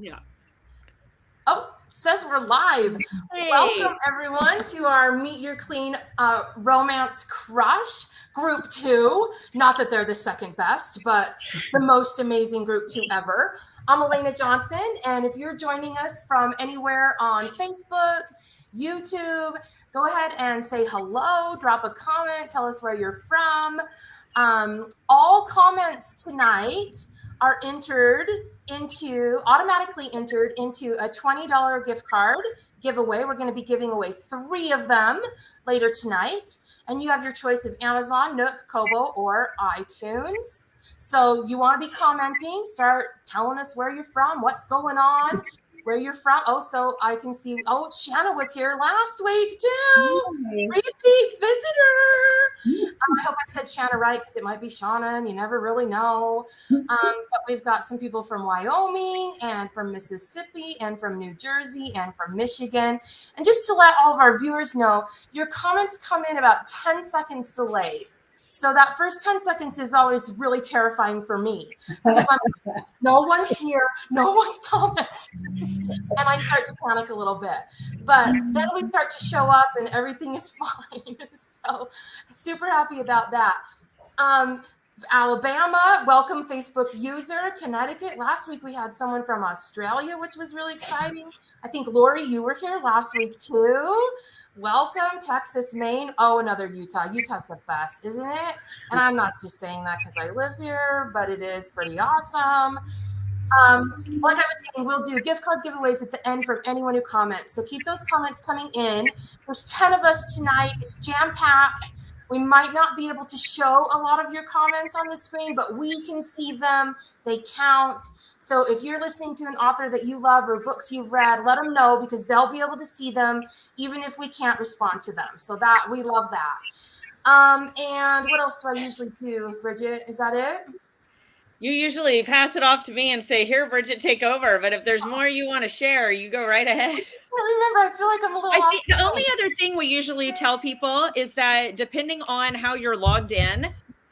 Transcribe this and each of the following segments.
Yeah. Oh, says we're live. Hey. Welcome everyone to our Meet Your Clean Romance Crush Group 2. Not that they're the second best, but the most amazing Group 2 ever. I'm Elena Johnson, and if you're joining us from anywhere on Facebook, YouTube, go ahead and say hello, drop a comment, tell us where you're from. All comments tonight are automatically entered into a $20 gift card giveaway. We're going to be giving away 3 of them later tonight. And you have your choice of Amazon, Nook, Kobo, or iTunes. So you want to be commenting, start telling us where you're from, what's going on, where you're from. Oh, so I can see, Shanna was here last week too. Repeat visitor. I hope I said Shanna right because it might be Shauna and you never really know. But we've got some people from Wyoming and from Mississippi and from New Jersey and from Michigan. And just to let all of our viewers know, your comments come in about 10 seconds delayed. So that first 10 seconds is always really terrifying for me because no one's here, no one's commenting. And I start to panic a little bit. But then we start to show up and everything is fine. So super happy about that. Alabama, welcome Facebook user. Connecticut, last week we had someone from Australia, which was really exciting. I think Lori, you were here last week too. Welcome, Texas, Maine. Oh, another Utah. Utah's the best, isn't it? And I'm not just saying that because I live here, but it is pretty awesome. Like I was saying, we'll do gift card giveaways at the end from anyone who comments. So keep those comments coming in. There's 10 of us tonight. It's jam-packed. We might not be able to show a lot of your comments on the screen, but we can see them. They count. So if you're listening to an author that you love or books you've read, let them know because they'll be able to see them even if we can't respond to them. So that we love that. And what else do I usually do, Bridget? Is that it? You usually pass it off to me and say, here, Bridget, take over. But if there's more you want to share, you go right ahead. I feel like I'm a little I think the only other thing we usually tell people is that depending on how you're logged in,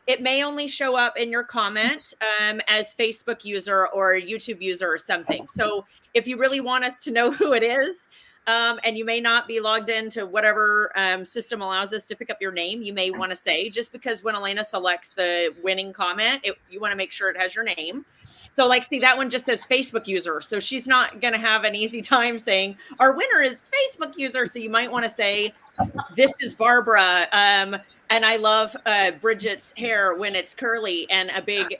it may only show up in your comment as Facebook user or YouTube user or something. So if you really want us to know who it is, and you may not be logged into whatever system allows us to pick up your name, you may want to say, just because when Elena selects the winning comment, you want to make sure it has your name. So see, that one just says Facebook user. So she's not going to have an easy time saying our winner is Facebook user. So you might want to say, this is Barbara. And I love Bridget's hair when it's curly and a big,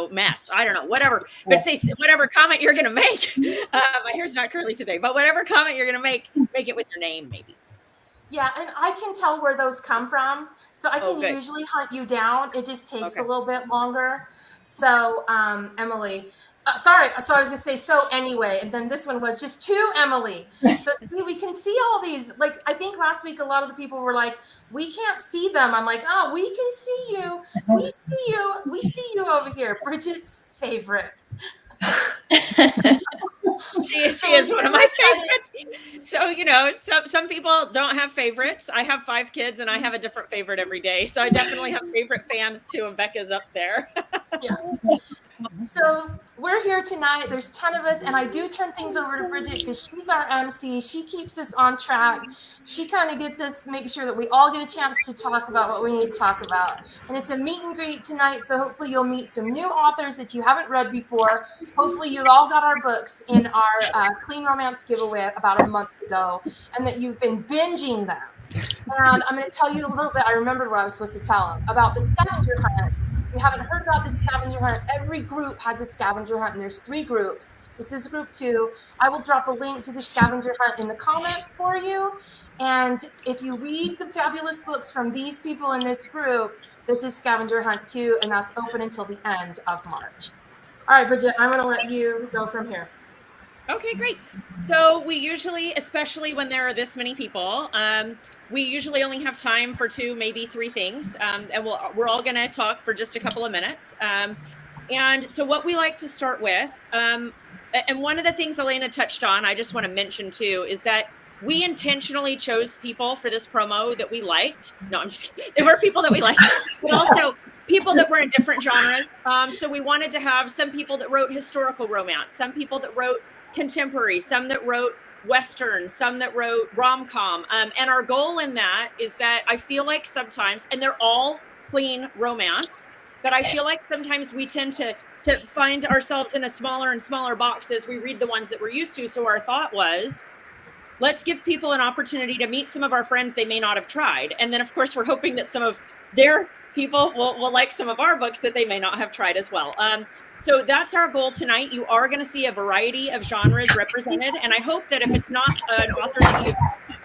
mess. I don't know, whatever. But say whatever comment you're going to make. My hair's not curly today, but whatever comment you're going to make it with your name, maybe. Yeah, and I can tell where those come from. So I can usually hunt you down. It just takes a little bit longer. So, Emily, sorry. So I was going to say, so anyway, and then this one was just to Emily. So see, we can see all these. I think last week, a lot of the people were like, we can't see them. I'm like, we can see you. We see you. We see you over here. Bridget's favorite. She is one of my favorites. So, some people don't have favorites. I have 5 kids and I have a different favorite every day. So I definitely have favorite fans too. And Becca's up there. Yeah. So we're here tonight. There's 10 of us, and I do turn things over to Bridget because she's our MC. She keeps us on track. She kind of gets us, make sure that we all get a chance to talk about what we need to talk about. And it's a meet and greet tonight, so hopefully you'll meet some new authors that you haven't read before. Hopefully you all got our books in our Clean Romance giveaway about a month ago, and that you've been binging them. And I'm going to tell you a little bit. I remembered what I was supposed to tell them about the scavenger hunt. If you haven't heard about the scavenger hunt, every group has a scavenger hunt, and there's 3 groups. This is group 2. I will drop a link to the scavenger hunt in the comments for you. And if you read the fabulous books from these people in this group, this is scavenger hunt 2, and that's open until the end of March. All right, Bridget, I'm going to let you go from here. Okay, great. So we usually, especially when there are this many people, we usually only have time for 2, maybe 3 things. And we're all going to talk for just a couple of minutes. And so what we like to start with, and one of the things Elena touched on, I just want to mention too, is that we intentionally chose people for this promo that we liked. No, I'm just kidding. There were people that we liked, but also people that were in different genres. So we wanted to have some people that wrote historical romance, some people that wrote contemporary, some that wrote Western, some that wrote rom-com. And our goal in that is that I feel like sometimes, and they're all clean romance, but I feel like sometimes we tend to find ourselves in a smaller and smaller box as we read the ones that we're used to. So our thought was, let's give people an opportunity to meet some of our friends they may not have tried. And then, of course, we're hoping that some of their people will like some of our books that they may not have tried as well. So that's our goal tonight. You are going to see a variety of genres represented. And I hope that if it's not an author that you've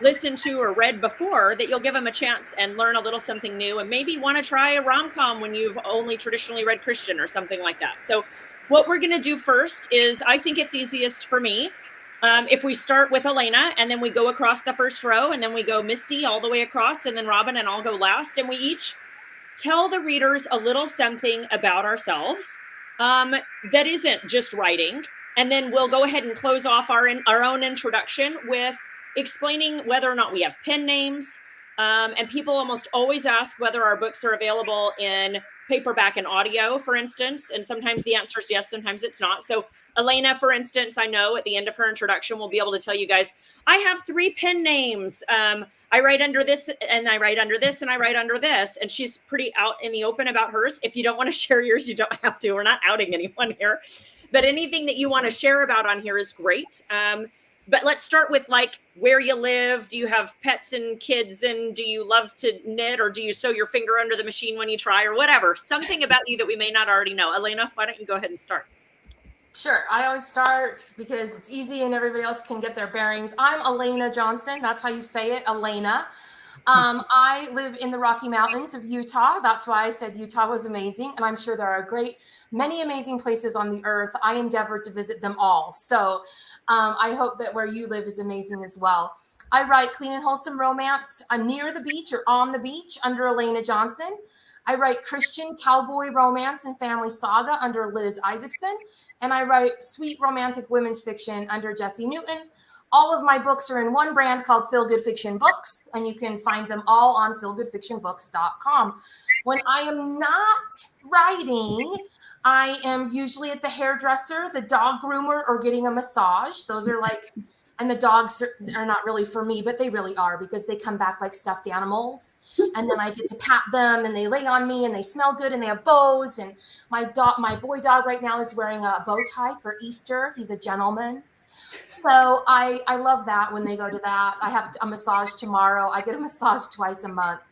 listened to or read before, that you'll give them a chance and learn a little something new, and maybe want to try a rom-com when you've only traditionally read Christian or something like that. So what we're going to do first is, I think it's easiest for me, if we start with Elena, and then we go across the first row, and then we go Misty all the way across, and then Robin, and I'll go last. And we each tell the readers a little something about ourselves that isn't just writing. And then we'll go ahead and close off our own introduction with explaining whether or not we have pen names. And people almost always ask whether our books are available in paperback and audio, for instance. And sometimes the answer is yes, sometimes it's not. So Elena, for instance, I know at the end of her introduction, will be able to tell you guys, I have 3 pen names. I write under this, and I write under this, and I write under this. And she's pretty out in the open about hers. If you don't want to share yours, you don't have to. We're not outing anyone here. But anything that you want to share about on here is great. But let's start with like where you live. Do you have pets and kids? And do you love to knit, or do you sew your finger under the machine when you try, or whatever? Something about you that we may not already know. Elena, why don't you go ahead and start? Sure. I always start because it's easy and everybody else can get their bearings. I'm Elena Johnson. That's how you say it, Elena. I live in the Rocky Mountains of Utah. That's why I said Utah was amazing. And I'm sure there are many amazing places on the earth. I endeavor to visit them all. So I hope that where you live is amazing as well. I write clean and wholesome romance near the beach or on the beach under Elena Johnson. I write Christian cowboy romance and family saga under Liz Isaacson. And I write sweet romantic women's fiction under Jessie Newton. All of my books are in one brand called Feel Good Fiction Books, and you can find them all on feelgoodfictionbooks.com. When I am not writing, I am usually at the hairdresser, the dog groomer, or getting a massage. Those are like, and the dogs are not really for me, but they really are, because they come back like stuffed animals. And then I get to pat them, and they lay on me, and they smell good, and they have bows. And my boy dog right now is wearing a bow tie for Easter. He's a gentleman. So I love that when they go to that. I have a massage tomorrow. I get a massage twice a month.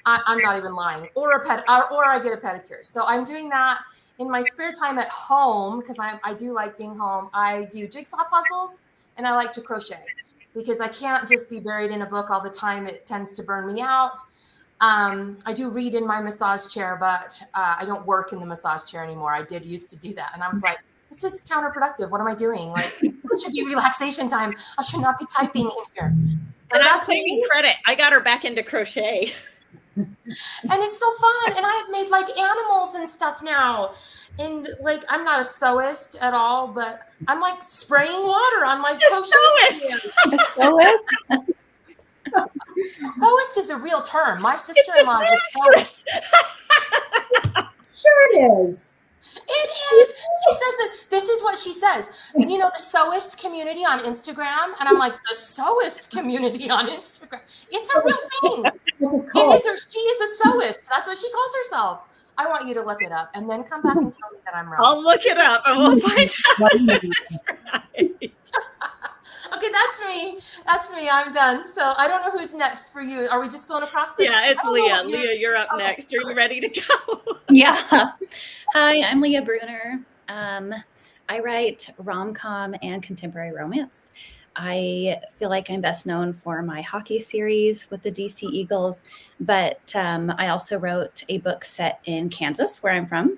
I'm not even lying. Or I get a pedicure. So I'm doing that in my spare time at home, because I do like being home. I do jigsaw puzzles, and I like to crochet, because I can't just be buried in a book all the time. It tends to burn me out. I do read in my massage chair, but I don't work in the massage chair anymore. I did used to do that. And I was like, this is counterproductive. What am I doing? Like, it should be relaxation time. I should not be typing in here. So and I'm taking credit. I got her back into crochet. And it's so fun. And I've made like animals and stuff now. And like, I'm not a sewist at all, but I'm like spraying water on my crochet. Sewist? Sewist is a real term. My sister-in-law is a sewist. Sure it is. It is. She says that this is what she says. You know, the sewist community on Instagram. And I'm like, the sewist community on Instagram. It's a real thing. It is, or she is a sewist. That's what she calls herself. I want you to look it up and then come back and tell me that I'm wrong. I'll look it up and we'll find out. That's right. Okay, that's me. That's me. I'm done. So I don't know who's next for you. Are we just going across the? Yeah, it's Leah. Leah, you're up next. Are you ready to go? Yeah. Hi, I'm Leah Bruner. I write rom-com and contemporary romance. I feel like I'm best known for my hockey series with the DC Eagles, but I also wrote a book set in Kansas, where I'm from.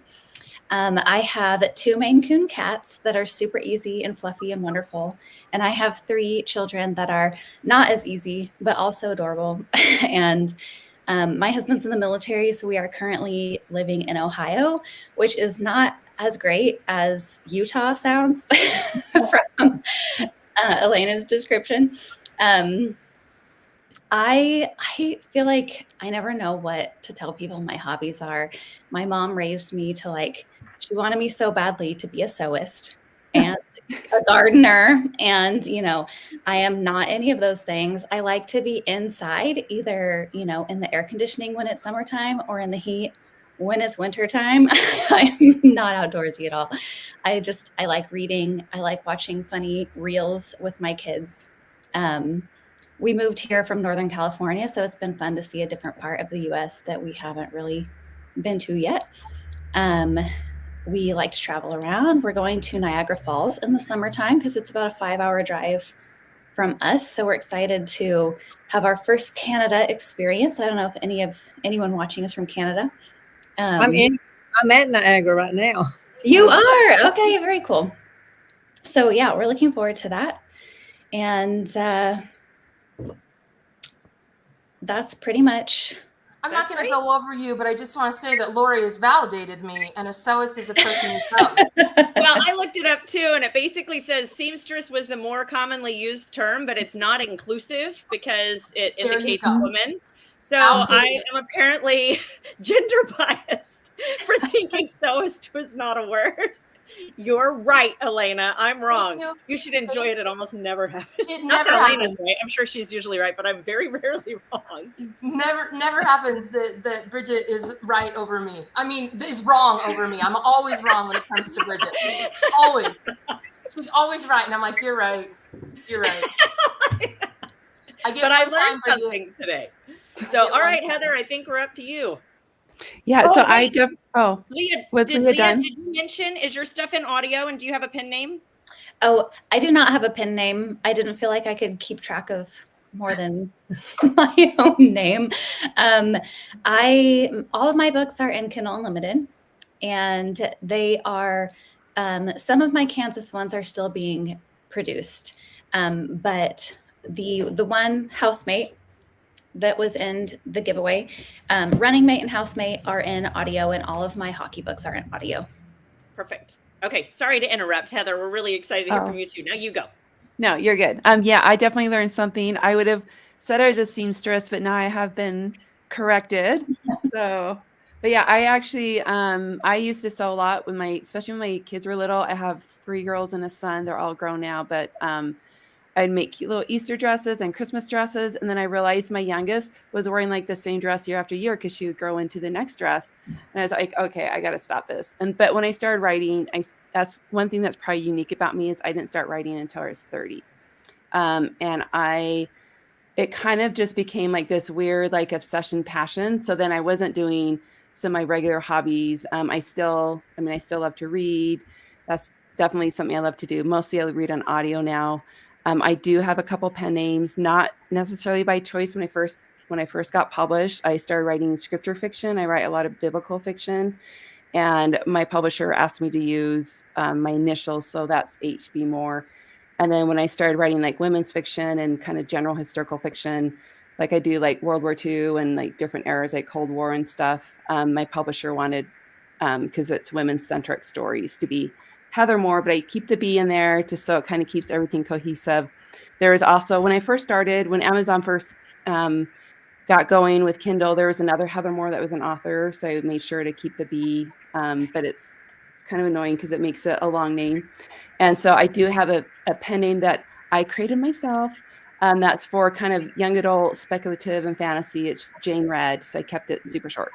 I have 2 Maine Coon cats that are super easy and fluffy and wonderful. And I have 3 children that are not as easy, but also adorable. And my husband's in the military, so we are currently living in Ohio, which is not as great as Utah sounds from Elena's description. I feel like I never know what to tell people my hobbies are. My mom raised me to she wanted me so badly to be a sewist and a gardener, and I am not any of those things. I like to be inside, either in the air conditioning when it's summertime or in the heat when it's wintertime. I'm not outdoorsy at all. I like reading. I like watching funny reels with my kids. We moved here from Northern California, so it's been fun to see a different part of the US that we haven't really been to yet. We like to travel around. We're going to Niagara Falls in the summertime because it's about a 5-hour drive from us. So we're excited to have our first Canada experience. I don't know if anyone watching is from Canada. I'm at Niagara right now. You are? Okay, very cool. So yeah, we're looking forward to that. And that's pretty much. I'm not going to go over you, but I just want to say that Lori has validated me, and a sewist is a person who sews. Well, I looked it up too, and it basically says seamstress was the more commonly used term, but it's not inclusive because it indicates women. So I am apparently gender biased for thinking sewist was not a word. You're right, Elena. I'm wrong. You should enjoy it. It almost never happens. It Not never that happens. Elena's right. I'm sure she's usually right, but I'm very rarely wrong. Never happens that Bridget is right over me. I mean, is wrong over me. I'm always wrong when it comes to Bridget. Always. She's always right, and I'm like, you're right. You're right. But I learned something today. So, all right, Heather, I think we're up to you. Yeah, so Leah, did you mention, is your stuff in audio, and do you have a pen name? Oh, I do not have a pen name. I didn't feel like I could keep track of more than my own name. All of my books are in Kindle Unlimited, and they are, some of my Kansas ones are still being produced. But the one housemate that was in the giveaway, Running Mate and Housemate are in audio, and all of my hockey books are in audio. Perfect. Okay, sorry to interrupt, Heather. We're really excited to hear from you too. Now you go. No, you're good. Yeah, I definitely learned something. I would have said I was a seamstress, but now I have been corrected. So, but yeah, I actually I used to sew a lot especially when my kids were little. I have 3 girls and a son. They're all grown now, but I'd make cute little Easter dresses and Christmas dresses. And then I realized my youngest was wearing like the same dress year after year because she would grow into the next dress. And I was like, okay, I got to stop this. But when I started writing, that's one thing that's probably unique about me is I didn't start writing until I was 30. It kind of just became like this weird, like obsession passion. So then I wasn't doing some of my regular hobbies. I still love to read. That's definitely something I love to do. Mostly I read on audio now. I do have a couple pen names, not necessarily by choice. When I first got published, I started writing scripture fiction. I write a lot of biblical fiction, and my publisher asked me to use my initials, so that's HB Moore. And then when I started writing like women's fiction and kind of general historical fiction, like I do like World War II and like different eras like Cold War and stuff, my publisher wanted, because it's women-centric stories, to be Heather Moore, but I keep the B in there just so it kind of keeps everything cohesive. There was also, when I first started, when Amazon first got going with Kindle, there was another Heather Moore that was an author, so I made sure to keep the B, but it's kind of annoying because it makes it a long name. And so I do have a pen name that I created myself. That's for kind of young adult speculative and fantasy. It's Jane Red, so I kept it super short.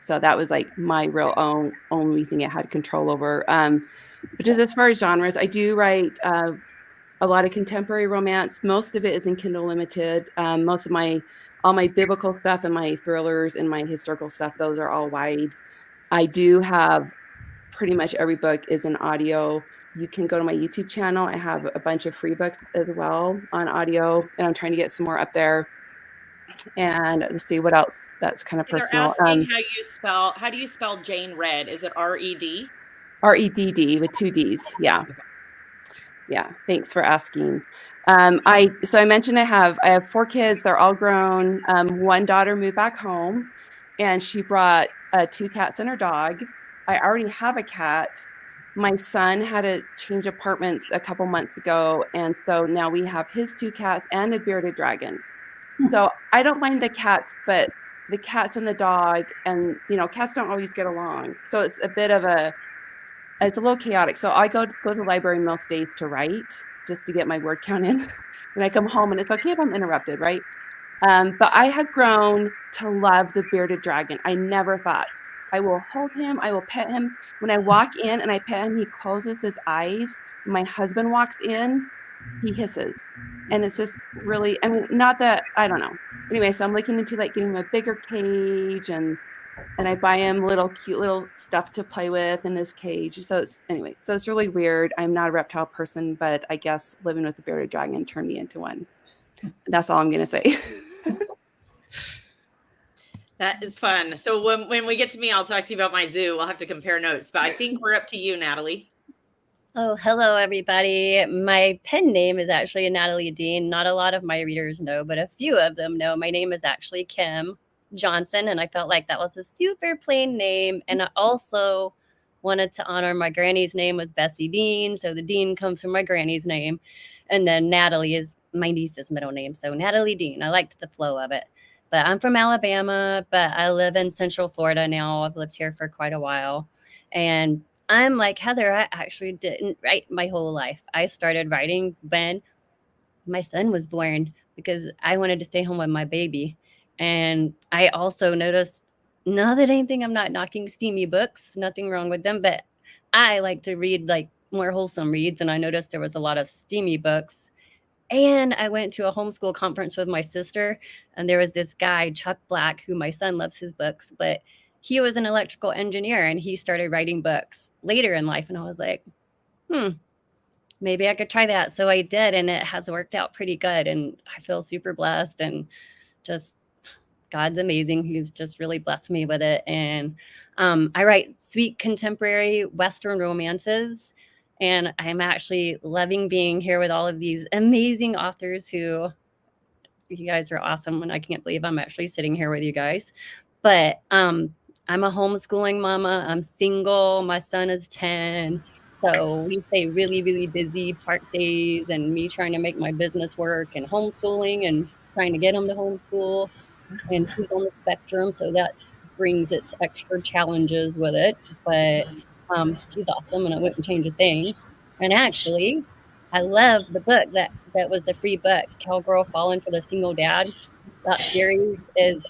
So that was like my real only thing I had control over. But just as far as genres, I do write a lot of contemporary romance. Most of it is in Kindle Limited. Most of all my biblical stuff and my thrillers and my historical stuff, those are all wide. I do have pretty much every book is in audio. You can go to my YouTube channel. I have a bunch of free books as well on audio, and I'm trying to get some more up there. And let's see what else that's kind of personal. They're asking how do you spell Jane Red? Is it R-E-D? R-E-D-D with 2 Ds. Yeah. Thanks for asking. I mentioned I have 4 kids. They're all grown. One daughter moved back home, and she brought 2 cats and her dog. I already have a cat. My son had to change apartments a couple months ago, and so now we have his 2 cats and a bearded dragon. So I don't mind the cats, but the cats and the dog, and cats don't always get along. So it's a bit of a it's a little chaotic. So I go to the library most days to write, just to get my word count in. When I come home, and it's okay if I'm interrupted, right? But I have grown to love the bearded dragon. I never thought. I will hold him. I will pet him. When I walk in and I pet him, he closes his eyes. When my husband walks in, he hisses. And it's just really, I mean, not that, I don't know. Anyway, so I'm looking into like getting him a bigger cage, and I buy him little cute little stuff to play with in this cage. So it's really weird. I'm not a reptile person, but I guess living with the bearded dragon turned me into one. That's all I'm going to say. That is fun. So when we get to me, I'll talk to you about my zoo. We'll have to compare notes, but I think we're up to you, Natalie. Oh, hello, everybody. My pen name is actually Natalie Dean. Not a lot of my readers know, but a few of them know. My name is actually Kim Johnson, and I felt like that was a super plain name. And I also wanted to honor my granny's name was Bessie Dean, so the Dean comes from my granny's name. And then Natalie is my niece's middle name, so Natalie Dean. I liked the flow of it. But I'm from Alabama, but I live in Central Florida now. I've lived here for quite a while. And I'm like Heather, I actually didn't write my whole life. I started writing when my son was born because I wanted to stay home with my baby. And I also noticed, not that anything, I'm not knocking steamy books, nothing wrong with them, but I like to read like more wholesome reads. And I noticed there was a lot of steamy books. And I went to a homeschool conference with my sister, and there was this guy, Chuck Black, who my son loves his books, but he was an electrical engineer and he started writing books later in life. And I was like, maybe I could try that. So I did, and it has worked out pretty good. And I feel super blessed, and just God's amazing. He's just really blessed me with it. And I write sweet contemporary Western romances. And I'm actually loving being here with all of these amazing authors who, you guys are awesome. And I can't believe I'm actually sitting here with you guys. But I'm a homeschooling mama. I'm single. My son is 10. So we stay really, really busy, park days, and me trying to make my business work, and homeschooling and trying to get him to homeschool. And he's on the spectrum, so that brings its extra challenges with it. But he's awesome, and I wouldn't change a thing. And actually, I love the book that was the free book, Cowgirl Falling for the Single Dad. That series is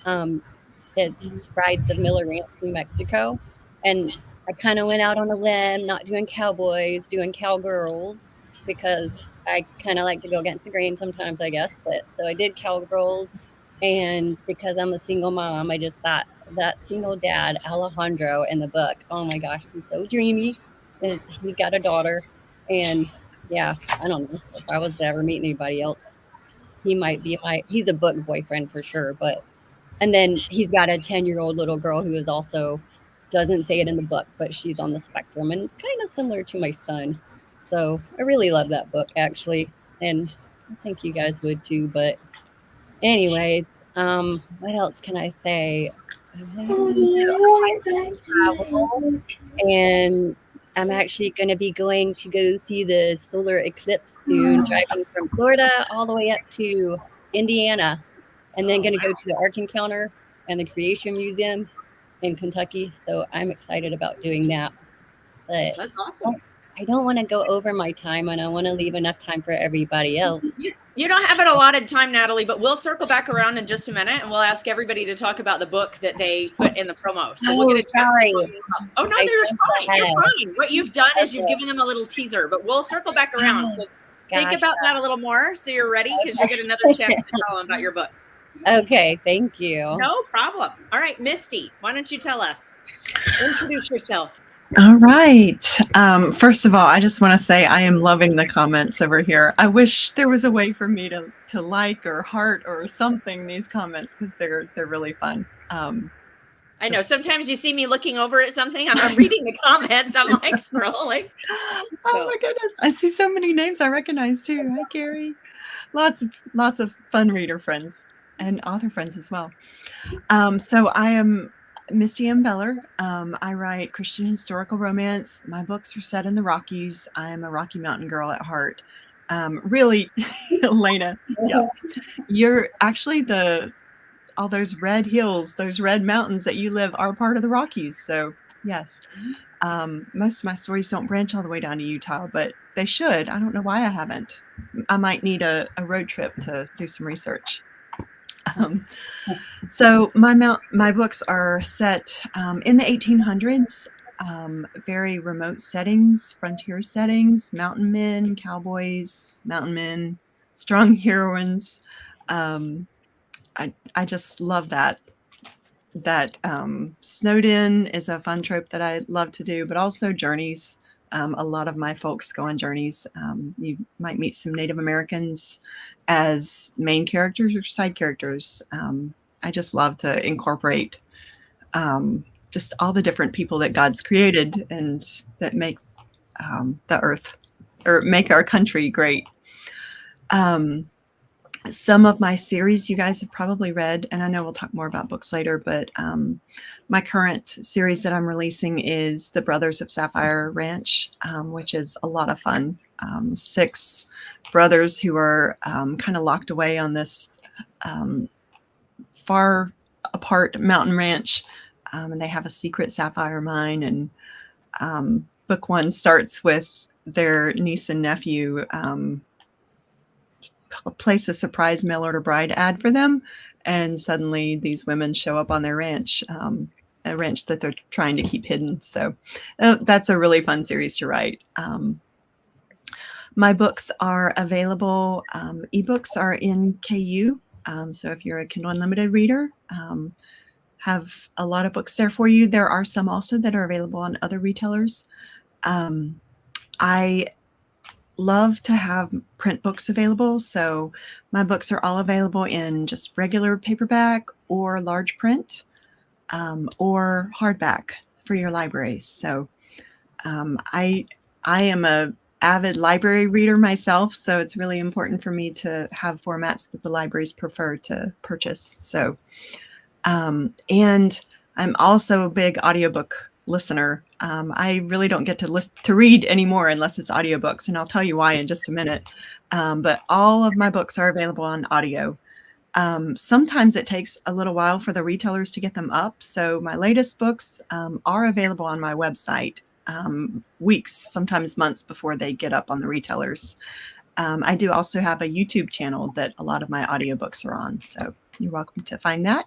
it's Brides of Miller Ranch, New Mexico. And I kind of went out on a limb, not doing cowboys, doing cowgirls, because I kind of like to go against the grain sometimes, I guess. But so I did cowgirls. And because I'm a single mom, I just thought that single dad, Alejandro, in the book, oh my gosh, he's so dreamy. And he's got a daughter. And yeah, I don't know if I was to ever meet anybody else, he might be he's a book boyfriend for sure. And then he's got a 10-year-old little girl who is also, doesn't say it in the book, but she's on the spectrum and kind of similar to my son. So I really love that book, actually. And I think you guys would too. But anyways, what else can I say? And I'm actually going to be going to go see the solar eclipse soon, driving from Florida all the way up to Indiana, and then going to go to the Ark Encounter and the Creation Museum in Kentucky. So I'm excited about doing that. But That's awesome. I don't want to go over my time, and I want to leave enough time for everybody else. You don't have an allotted time, Natalie, but we'll circle back around in just a minute, and we'll ask everybody to talk about the book that they put in the promo. So we'll get a chance. Oh no, you're fine. You're fine. What you've done is you've given them a little teaser, but we'll circle back around. So think about that a little more, so you're ready, because you get another chance to tell them about your book. Okay, thank you. No problem. All right, Misty, why don't you tell us? Introduce yourself. All right. First of all, I just want to say I am loving the comments over here. I wish there was a way for me to like or heart or something these comments, because they're really fun. I know sometimes you see me looking over at something. I'm reading the comments. I'm like scrolling. Oh my goodness! I see so many names I recognize too. Hi, Carrie. Lots of fun reader friends and author friends as well. So I am Misty M. Beller. I write Christian historical romance. My books are set in the Rockies. I am a Rocky Mountain girl at heart. Really, Elena, yeah, you're actually all those red hills, those red mountains that you live are part of the Rockies. So yes, Most of my stories don't branch all the way down to Utah, but they should. I don't know why I haven't. I might need a road trip to do some research. So my books are set in the 1800s, very remote settings, frontier settings, mountain men, cowboys, mountain men, strong heroines. I just love that. Snowed in is a fun trope that I love to do, but also journeys. A lot of my folks go on journeys. You might meet some Native Americans as main characters or side characters. I just love to incorporate just all the different people that God's created and that make the earth or make our country great. Some of my series you guys have probably read, and I know we'll talk more about books later, but my current series that I'm releasing is The Brothers of Sapphire Ranch, which is a lot of fun. 6 brothers who are kind of locked away on this far apart mountain ranch, and they have a secret sapphire mine. And book 1 starts with their niece and nephew place a surprise mail order bride ad for them, and suddenly these women show up on their ranch, a ranch that they're trying to keep hidden. So that's a really fun series to write. My books are available. Ebooks are in KU. So if you're a Kindle Unlimited reader, have a lot of books there for you. There are some also that are available on other retailers. I love to have print books available. So my books are all available in just regular paperback or large print, or hardback for your libraries. So I am a avid library reader myself, so it's really important for me to have formats that the libraries prefer to purchase. So and I'm also a big audiobook listener. I really don't get to read anymore unless it's audiobooks, and I'll tell you why in just a minute. But all of my books are available on audio. Sometimes it takes a little while for the retailers to get them up. So my latest books are available on my website weeks, sometimes months before they get up on the retailers. I do also have a YouTube channel that a lot of my audiobooks are on. So you're welcome to find that.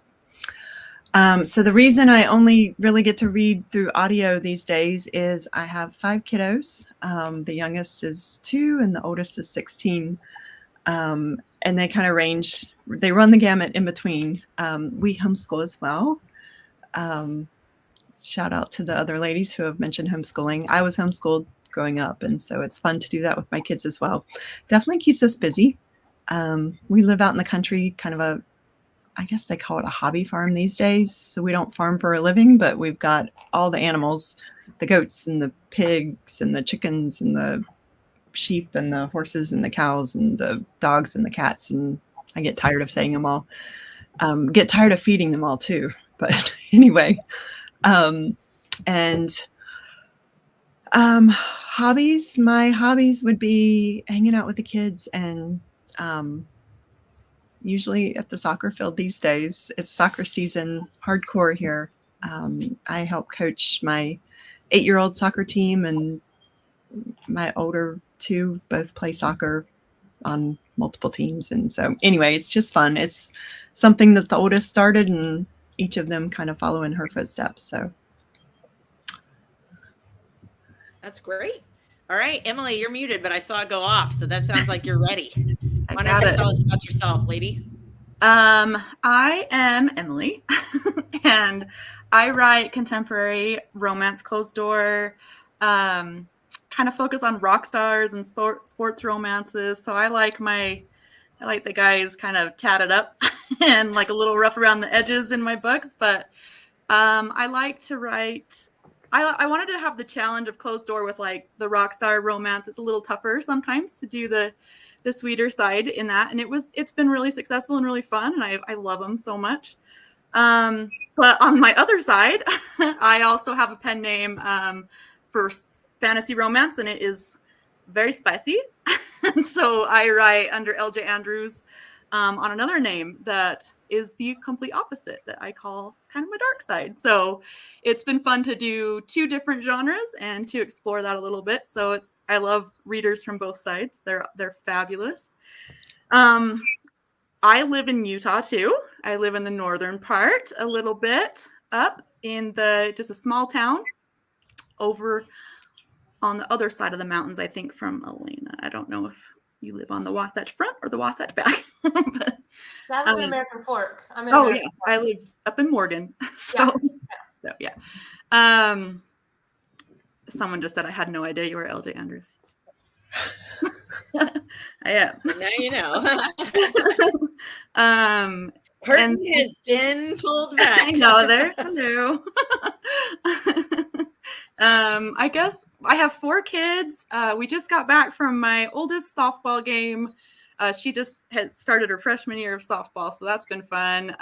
So the reason I only really get to read through audio these days is I have 5 kiddos. The youngest is 2 and the oldest is 16. And they kind of range, they run the gamut in between. We homeschool as well. Shout out to the other ladies who have mentioned homeschooling. I was homeschooled growing up, and so it's fun to do that with my kids as well. Definitely keeps us busy. We live out in the country, kind of I guess they call it a hobby farm these days. So we don't farm for a living, but we've got all the animals, the goats and the pigs and the chickens and the sheep and the horses and the cows and the dogs and the cats. And I get tired of saying them all. Get tired of feeding them all too. But anyway, hobbies, my hobbies would be hanging out with the kids and usually at the soccer field these days. It's soccer season, hardcore here. I help coach my 8-year-old soccer team, and my older 2 both play soccer on multiple teams. And so anyway, it's just fun. It's something that the oldest started, and each of them kind of follow in her footsteps. So That's great. All right, Emily, you're muted, but I saw it go off. So that sounds like you're ready. Why don't you tell us about yourself, lady? I am Emily, and I write contemporary romance, closed door, kind of focus on rock stars and sports romances. So I like the guys kind of tatted up and like a little rough around the edges in my books. But I like to write. I wanted to have the challenge of closed door with like the rock star romance. It's a little tougher sometimes to do the sweeter side in that, and it's been really successful and really fun, and I love them so much. But on my other side, I also have a pen name for fantasy romance, and it is very spicy. And so I write under LJ Andrews on another name that is the complete opposite that I call kind of my dark side. So it's been fun to do 2 different genres and to explore that a little bit. So I love readers from both sides. They're fabulous. I live in Utah too. I live in the northern part, a little bit up in just a small town over on the other side of the mountains, I think, from Elena. I don't know if you live on the Wasatch Front or the Wasatch back. But, I live in American Fork. I'm in oh American yeah, I live up in Morgan. Yeah. Someone just said I had no idea you were LJ Andrews. I am. Now you know. Curtain has been pulled back. I know there. Hello. I guess I have 4 kids. We just got back from my oldest softball game. She just had started her freshman year of softball, so that's been fun.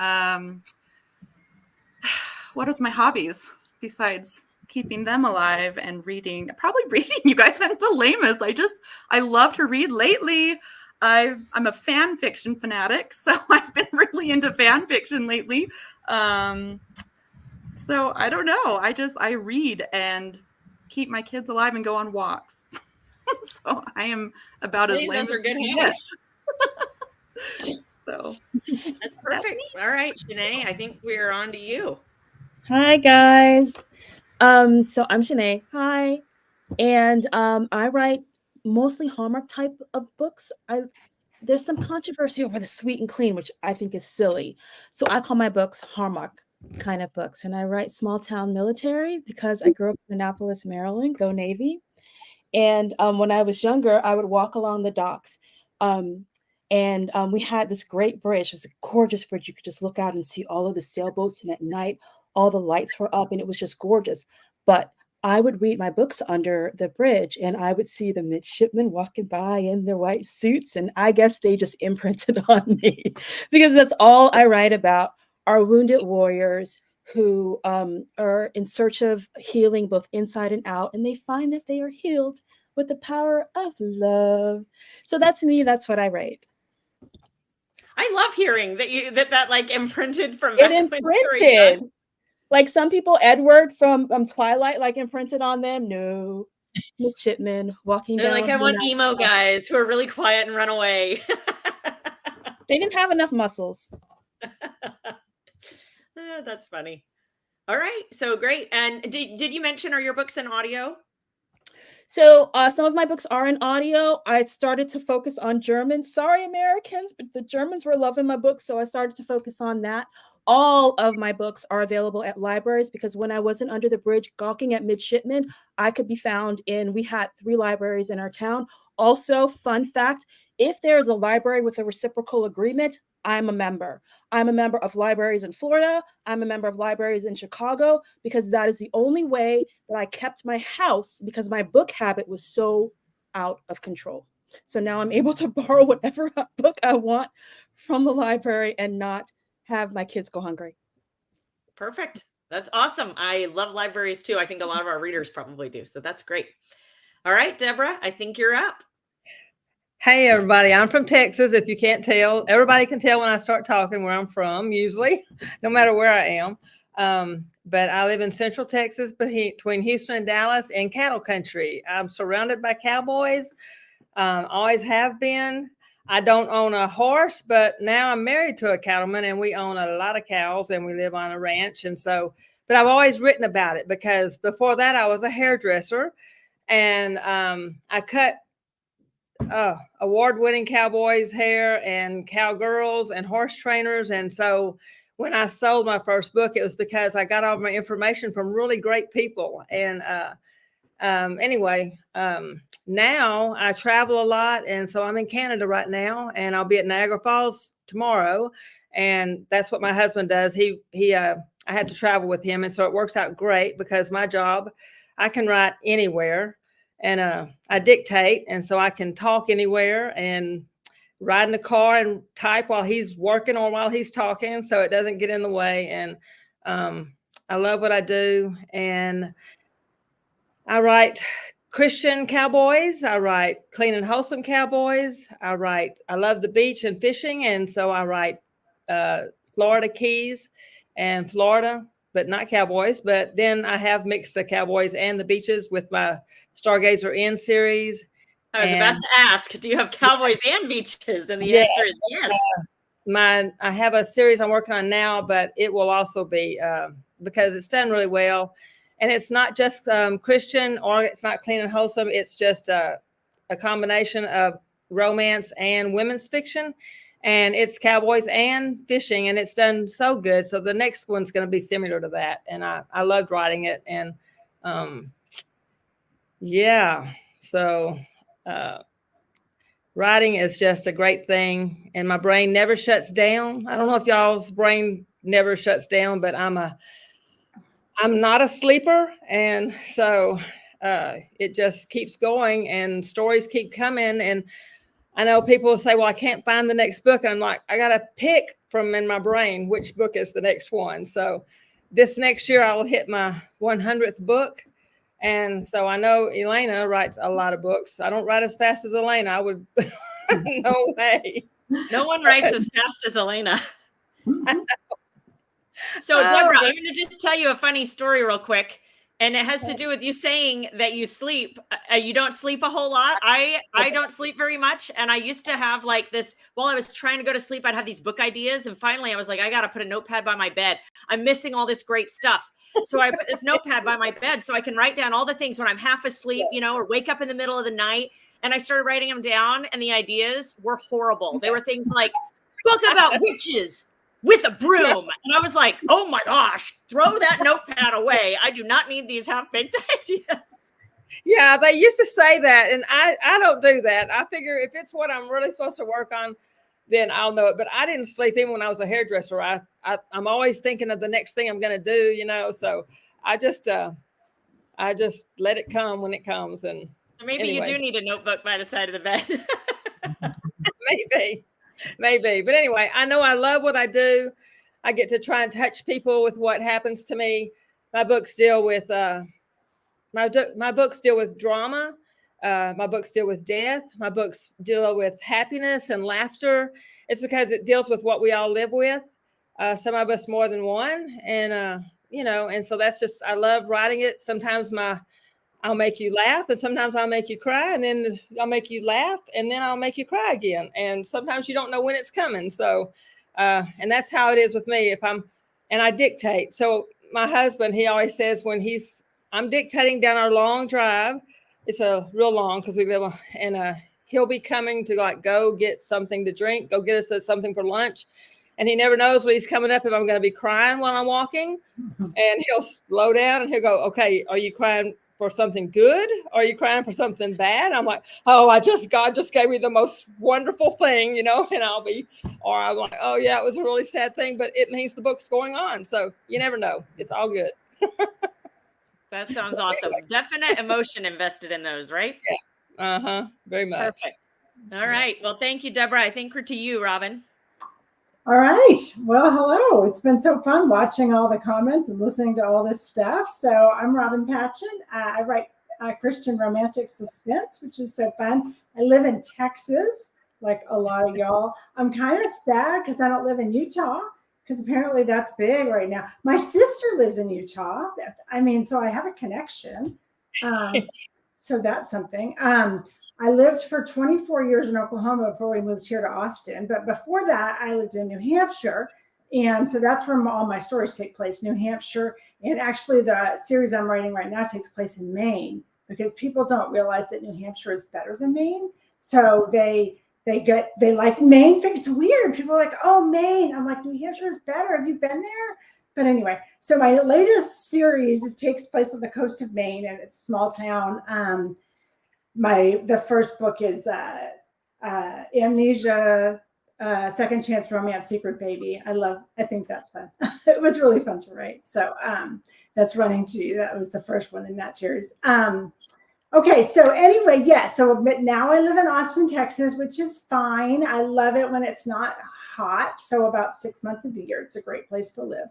What is my hobbies besides keeping them alive and reading? Probably reading. You guys, I'm the lamest. I love to read lately. I'm a fan fiction fanatic, so I've been really into fan fiction lately. So I don't know. I read and keep my kids alive and go on walks. So I am about as lame those are as good you hobbies. So that's perfect. All right, Shanae, I think we're on to you. Hi guys. So I'm Shanae. Hi. And I write mostly Hallmark type of books. There's some controversy over the Sweet and Clean, which I think is silly. So I call my books Hallmark kind of books. And I write small town military because I grew up in Annapolis, Maryland, go Navy. And when I was younger, I would walk along the docks. And we had this great bridge. It was a gorgeous bridge. You could just look out and see all of the sailboats. And at night, all the lights were up and it was just gorgeous. But I would read my books under the bridge and I would see the midshipmen walking by in their white suits. And I guess they just imprinted on me because that's all I write about are wounded warriors who are in search of healing both inside and out. And they find that they are healed with the power of love. So that's me. That's what I write. I love hearing that like imprinted from it imprinted. Like some people, Edward from Twilight, like imprinted on them. No, midshipmen walking They're down. like, I want emo guys who are really quiet and run away. They didn't have enough muscles. That's funny. All right, so great. And did you mention, are your books in audio? So some of my books are in audio. I started to focus on German. Sorry, Americans, but the Germans were loving my books, so I started to focus on that. All of my books are available at libraries because when I wasn't under the bridge gawking at midshipmen, I could be found we had 3 libraries in our town. Also, fun fact, if there's a library with a reciprocal agreement, I'm a member. I'm a member of libraries in Florida. I'm a member of libraries in Chicago because that is the only way that I kept my house because my book habit was so out of control. So now I'm able to borrow whatever book I want from the library and not have my kids go hungry. Perfect. That's awesome. I love libraries too. I think a lot of our readers probably do. So that's great. All right, Deborah, I think you're up. Hey, everybody. I'm from Texas. If you can't tell, everybody can tell when I start talking where I'm from, usually, no matter where I am. But I live in Central Texas between Houston and Dallas in cattle country. I'm surrounded by cowboys, always have been. I don't own a horse, but now I'm married to a cattleman and we own a lot of cows and we live on a ranch. And so, but I've always written about it because before that I was a hairdresser and I cut award-winning cowboys' hair and cowgirls and horse trainers. And so when I sold my first book, it was because I got all my information from really great people. And now I travel a lot. And so I'm in Canada right now and I'll be at Niagara Falls tomorrow. And that's what my husband does. I had to travel with him. And so it works out great because my job, I can write anywhere. And I dictate, and so I can talk anywhere and ride in the car and type while he's working or while he's talking, so it doesn't get in the way. And I love what I do, and I write Christian cowboys. I write clean and wholesome cowboys. I love the beach and fishing. And so I write Florida Keys and Florida, but not cowboys. But then I have mixed the cowboys and the beaches with my Stargazer Inn series. I was about to ask, do you have cowboys and beaches? And the Yeah. answer is yes. I have a series I'm working on now, but it will also be because it's done really well. And it's not just Christian, or it's not clean and wholesome. It's just a combination of romance and women's fiction. And it's cowboys and fishing, and it's done so good. So the next one's going to be similar to that. And I loved writing it. And so writing is just a great thing. And my brain never shuts down. I don't know if y'all's brain never shuts down, but I'm not a sleeper. And so it just keeps going and stories keep coming. And I know people will say, well, I can't find the next book. And I'm like, I got to pick from in my brain which book is the next one. So this next year I will hit my 100th book. And so I know Elena writes a lot of books. I don't write as fast as Elena. I would, no way. No one writes as fast as Elena. So Deborah, I'm going to just tell you a funny story real quick. And it has to do with you saying that you sleep. You don't sleep a whole lot. I don't sleep very much. And I used to have like this, while I was trying to go to sleep, I'd have these book ideas. And finally I was like, I got to put a notepad by my bed. I'm missing all this great stuff. So I put this notepad by my bed so I can write down all the things when I'm half asleep, or wake up in the middle of the night. And I started writing them down, and the ideas were horrible. They were things like book about witches with a broom. And I was like, oh my gosh, throw that notepad away. I do not need these half-baked ideas. Yeah, they used to say that. And I don't do that. I figure if it's what I'm really supposed to work on, then I'll know it. But I didn't sleep even when I was a hairdresser. I'm always thinking of the next thing I'm going to do, so I just let it come when it comes. And maybe anyway. You do need a notebook by the side of the bed. Maybe. But anyway, I know I love what I do. I get to try and touch people with what happens to me. My books deal with my books deal with drama. My books deal with death. My books deal with happiness and laughter. It's because it deals with what we all live with. Some of us more than one. And, and so that's just, I love writing it. Sometimes I'll make you laugh, and sometimes I'll make you cry, and then I'll make you laugh, and then I'll make you cry again. And sometimes you don't know when it's coming. So, and that's how it is with me. And I dictate. So my husband, he always says when I'm dictating down our long drive, it's a real long because we live on, and he'll be coming to go get something to drink, go get us something for lunch. And he never knows when he's coming up if I'm going to be crying while I'm walking. And he'll slow down and he'll go, okay, are you crying for something good? Or are you crying for something bad? I'm like, oh, God just gave me the most wonderful thing, and I'm like, oh yeah, it was a really sad thing, but it means the book's going on. So you never know. It's all good. That sounds awesome. Definite emotion invested in those, right? Yeah. Very much. Perfect. All right. Well, thank you, Deborah. I think we're to you, Robin. All right. Well, hello. It's been so fun watching all the comments and listening to all this stuff. So I'm Robin Patchen. I write Christian romantic suspense, which is so fun. I live in Texas, like a lot of y'all. I'm kind of sad because I don't live in Utah, because apparently that's big right now. My sister lives in Utah. So I have a connection. So that's something. I lived for 24 years in Oklahoma before we moved here to Austin. But before that, I lived in New Hampshire. And so that's where all my stories take place, New Hampshire. And actually the series I'm writing right now takes place in Maine, because people don't realize that New Hampshire is better than Maine. So they like Maine. It's weird. People are like, oh, Maine. I'm like, New Hampshire is better. Have you been there? But anyway, so my latest series takes place on the coast of Maine, and it's a small town. The first book is Amnesia, Second Chance Romance, Secret Baby. I think that's fun. It was really fun to write. So that's running to, that was the first one in that series. Okay, so anyway, so now I live in Austin, Texas, which is fine. I love it when it's not hot. So about 6 months of the year, it's a great place to live.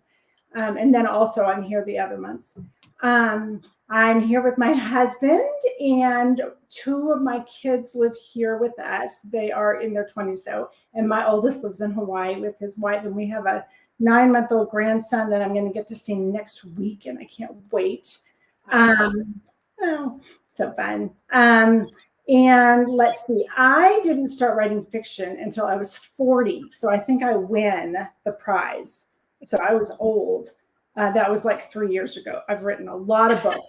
And then also I'm here the other months. I'm here with my husband, and 2 of my kids live here with us. They are in their 20s though, and my oldest lives in Hawaii with his wife, and we have a 9-month-old grandson that I'm going to get to see next week, and I can't wait. Oh, so fun. And let's see, I didn't start writing fiction until I was 40, so I think I win the prize. So I was old. That was like 3 years ago. I've written a lot of books.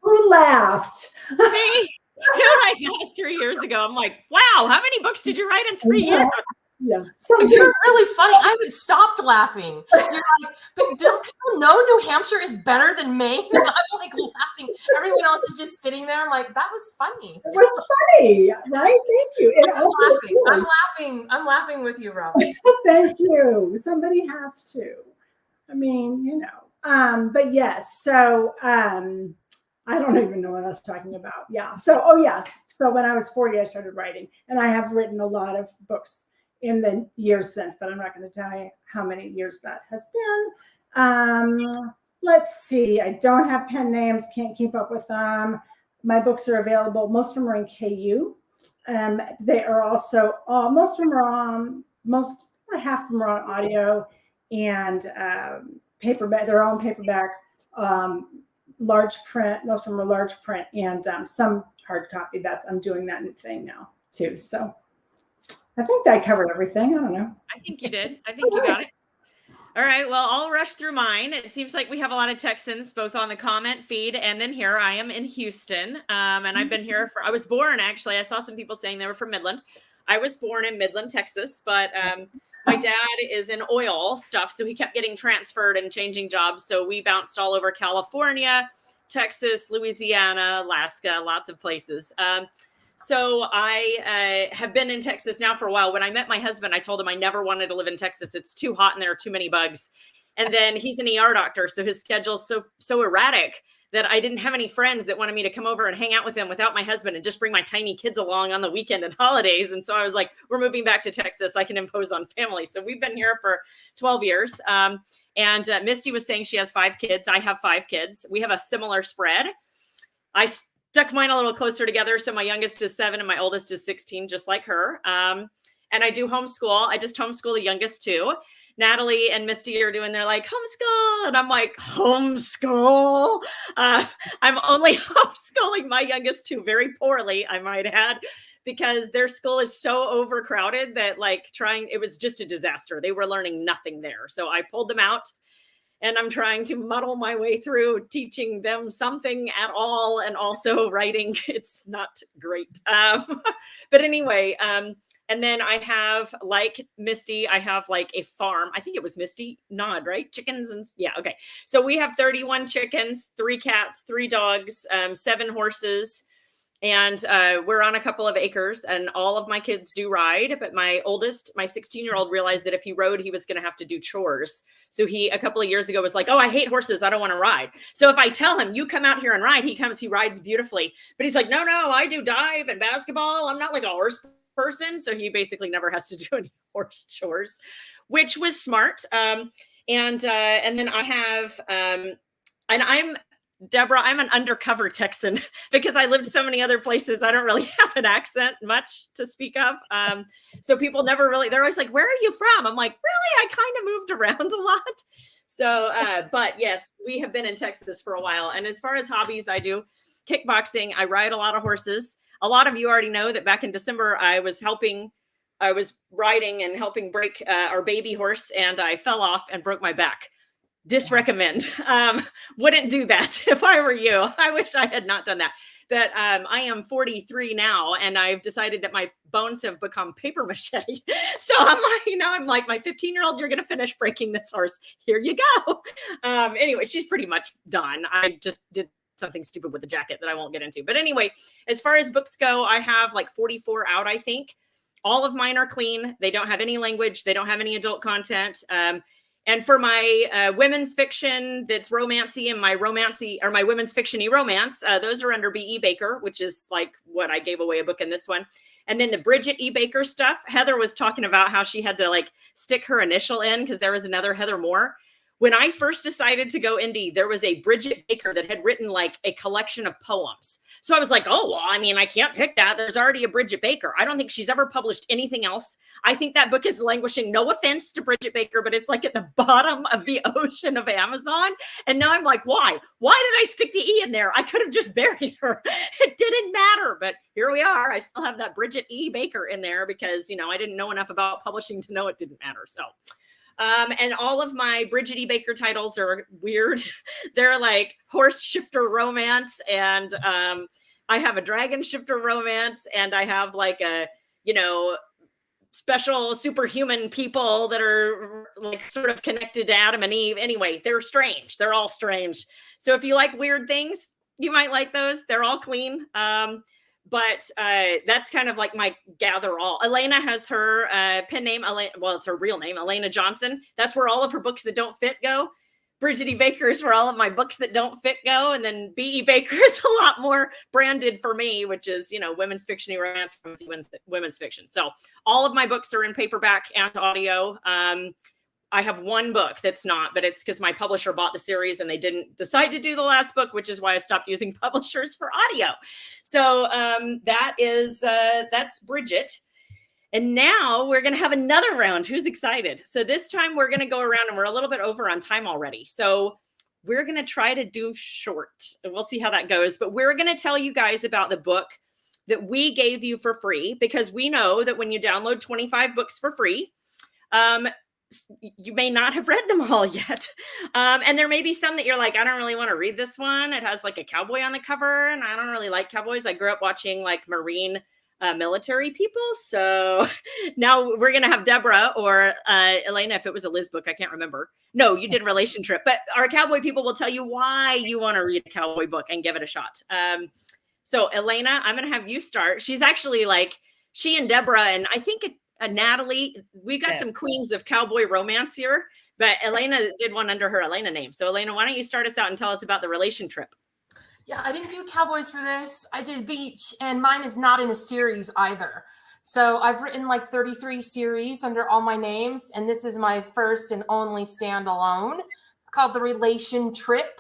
Who laughed? Me. You're like, that was 3 years ago. I'm like, wow, how many books did you write in 3 years? Yeah. So you're really funny. I haven't stopped laughing. You're like, but don't people know New Hampshire is better than Maine? And I'm like laughing. Everyone else is just sitting there. I'm like, that was funny. It was funny, right? Thank you. And I'm laughing with you, Rob. Thank you. Somebody has to. I mean, but yes, so I don't even know what I was talking about. Yeah. So, yes. So when I was 40, I started writing, and I have written a lot of books in the years since, but I'm not going to tell you how many years that has been. Let's see. I don't have pen names. Can't keep up with them. My books are available. Most of them are in KU. They are also, most of them are on, half of them are on audio and paperback, their own paperback, large print. Most of them are large print, and some hard copy. I'm doing that new thing now too. So I think that covered everything. I don't know. I think you did. I think you got it. All right. Well, I'll rush through mine. It seems like we have a lot of Texans, both on the comment feed and in here. I am in Houston, and I've been here I was born, actually. I saw some people saying they were from Midland. I was born in Midland, Texas, but my dad is in oil stuff, so he kept getting transferred and changing jobs. So we bounced all over California, Texas, Louisiana, Alaska, lots of places. So I have been in Texas now for a while. When I met my husband, I told him I never wanted to live in Texas. It's too hot and there are too many bugs. And then he's an ER doctor, so his schedule's so erratic that I didn't have any friends that wanted me to come over and hang out with him without my husband and just bring my tiny kids along on the weekend and holidays. And so I was like, we're moving back to Texas. I can impose on family. So we've been here for 12 years. And Misty was saying she has 5 kids. I have 5 kids. We have a similar spread. I stuck mine a little closer together. So my youngest is 7 and my oldest is 16, just like her. And I do homeschool. I just homeschool the youngest too. Natalie and Misty are doing their like homeschool. And I'm like, homeschool. I'm only homeschooling my youngest 2 very poorly, I might add, because their school is so overcrowded that it was just a disaster. They were learning nothing there. So I pulled them out. And I'm trying to muddle my way through teaching them something at all, and also writing. It's not great. But anyway, and then I have, like Misty, I have like a farm. I think it was Misty. Nod, right? Chickens and yeah. Okay. So we have 31 chickens, 3 cats, 3 dogs, 7 horses. And we're on a couple of acres, and all of my kids do ride. But my oldest, my 16-year-old, realized that if he rode, he was going to have to do chores. So he, a couple of years ago, was like, oh, I hate horses. I don't want to ride. So if I tell him, you come out here and ride, he comes, he rides beautifully. But he's like, no, I do dive and basketball. I'm not like a horse person. So he basically never has to do any horse chores, which was smart. And then I have, and Deborah, I'm an undercover Texan because I lived so many other places. I don't really have an accent much to speak of. So people never really, they're always like, where are you from? I'm like, really? I kind of moved around a lot. So, but yes, we have been in Texas for a while. And as far as hobbies, I do kickboxing. I ride a lot of horses. A lot of you already know that back in December, I was riding and helping break our baby horse, and I fell off and broke my back. Disrecommend. Wouldn't do that if I were you. I wish I had not done that. But I am 43 now, and I've decided that my bones have become paper mache. So I'm like, my 15-year-old, you're going to finish breaking this horse. Here you go. Anyway, she's pretty much done. I just did something stupid with the jacket that I won't get into. But anyway, as far as books go, I have like 44 out, I think. All of mine are clean. They don't have any language. They don't have any adult content. And for my women's fiction that's romancy and my women's fiction-y romance, those are under B.E. Baker, which is like what I gave away a book in this one. And then the Bridget E. Baker stuff, Heather was talking about how she had to like stick her initial in because there was another Heather Moore. when I first decided to go indie, there was a Bridget Baker that had written like a collection of poems. So I was like, oh, well, I mean, I can't pick that. There's already a Bridget Baker. I don't think she's ever published anything else. I think that book is languishing. No offense to Bridget Baker, but it's like at the bottom of the ocean of Amazon. And now I'm like, why? Why did I stick the E in there? I could have just buried her. It didn't matter. But here we are. I still have that Bridget E. Baker in there because, you know, I didn't know enough about publishing to know it didn't matter. So and all of my Bridget E. Baker titles are weird. They're like horse shifter romance, and I have a dragon shifter romance, and I have like a, you know, special superhuman people that are like sort of connected to Adam and Eve. Anyway, they're strange. They're all strange. So if you like weird things, you might like those. They're all clean. But that's kind of like my gather all. Elena has her pen name. Well, it's her real name, Elena Johnson. That's where all of her books that don't fit go. Bridget E. Baker is where all of my books that don't fit go. And then B.E. Baker is a lot more branded for me, which is, you know, women's fiction, romance, women's fiction. So all of my books are in paperback and audio. I have one book that's not, but it's because my publisher bought the series and they didn't decide to do the last book, which is why I stopped using publishers for audio. So that's Bridget. And now we're going to have another round. Who's excited? So this time we're going to go around, and we're a little bit over on time already. So we're going to try to do short, and we'll see how that goes. But we're going to tell you guys about the book that we gave you for free, because we know that when you download 25 books for free, you may not have read them all yet. And there may be some that you're like, I don't really want to read this one. It has like a cowboy on the cover, and I don't really like cowboys. I grew up watching like Marine military people. So now we're going to have Deborah or Elena, if it was a Liz book, I can't remember. No, you did Relation Trip, but our cowboy people will tell you why you want to read a cowboy book and give it a shot. So Elena, I'm going to have you start. She's actually like, she and Deborah, and I think Natalie, we got some queens of cowboy romance here, but Elena did one under her Elena name. So Elena, why don't you start us out and tell us about the Relation Trip? Yeah, I didn't do cowboys for this. I did beach, and mine is not in a series either. So I've written like 33 series under all my names, and this is my first and only standalone. It's called The Relation Trip.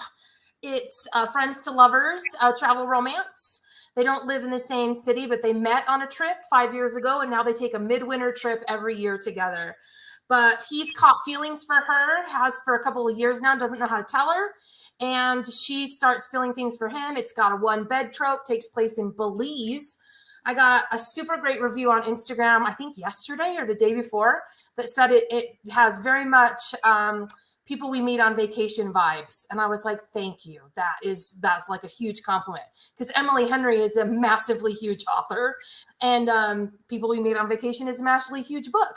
It's friends to lovers, travel romance. They don't live in the same city, but they met on a trip 5 years ago, and now they take a midwinter trip every year together. But he's caught feelings for her, has for a couple of years now, doesn't know how to tell her. And she starts feeling things for him. It's got a one-bed trope, takes place in Belize. I got a super great review on Instagram, I think yesterday or the day before, that said it has very much people we meet on vacation vibes. And I was like, thank you. That's like a huge compliment, because Emily Henry is a massively huge author, and People We Meet on Vacation is a massively huge book.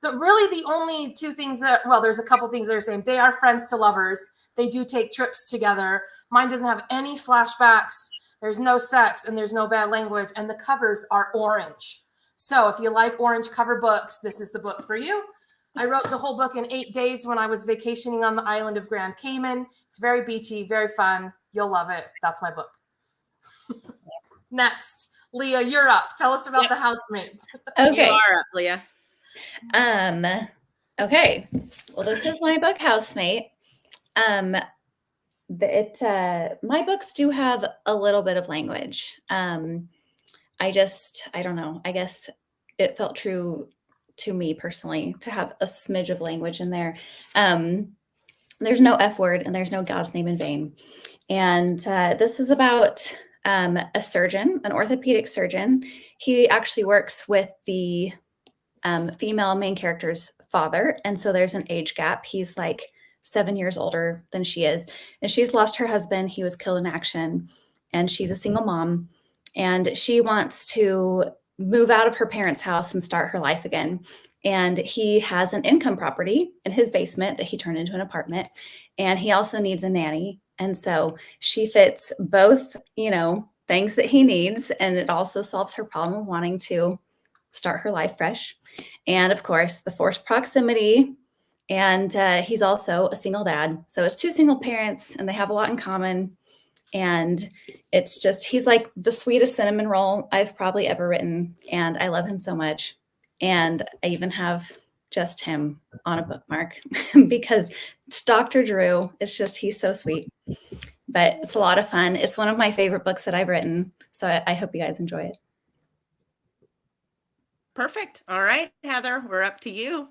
But really the only two things that, well, there's a couple things that are the same. They are friends to lovers. They do take trips together. Mine doesn't have any flashbacks. There's no sex, and there's no bad language, and the covers are orange. So if you like orange cover books, this is the book for you. I wrote the whole book in 8 days when I was vacationing on the island of Grand Cayman. It's very beachy, very fun. You'll love it. That's my book. Next, Leah, you're up. Tell us about The Housemate. Okay. You are up, Leah. Okay. Well, this is my book, Housemate. My books do have a little bit of language. I don't know. I guess it felt true to me personally to have a smidge of language in there. There's no F word, and there's no God's name in vain. And this is about a surgeon, an orthopedic surgeon. He actually works with the female main character's father. And so there's an age gap. He's like 7 years older than she is. And she's lost her husband. He was killed in action. And she's a single mom. And she wants to move out of her parents' house and start her life again. And he has an income property in his basement that he turned into an apartment. And he also needs a nanny. And so she fits both, things that he needs. And it also solves her problem of wanting to start her life fresh. And of course, the forced proximity. And he's also a single dad. So it's two single parents, and they have a lot in common. And it's just, he's like the sweetest cinnamon roll I've probably ever written. And I love him so much. And I even have just him on a bookmark because it's Dr. Drew. It's just, he's so sweet. But it's a lot of fun. It's one of my favorite books that I've written. So I hope you guys enjoy it. Perfect. All right, Heather, we're up to you.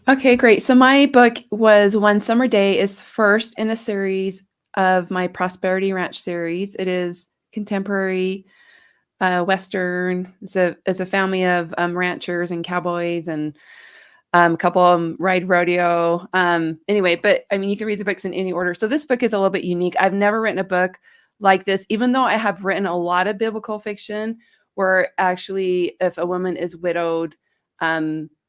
Okay, great. So my book was One Summer Day, is first in a series of my Prosperity Ranch series. It is contemporary Western. It's a family of ranchers and cowboys, and a couple of them ride rodeo. Anyway, but I mean, you can read the books in any order. So this book is a little bit unique. I've never written a book like this, even though I have written a lot of biblical fiction where actually if a woman is widowed,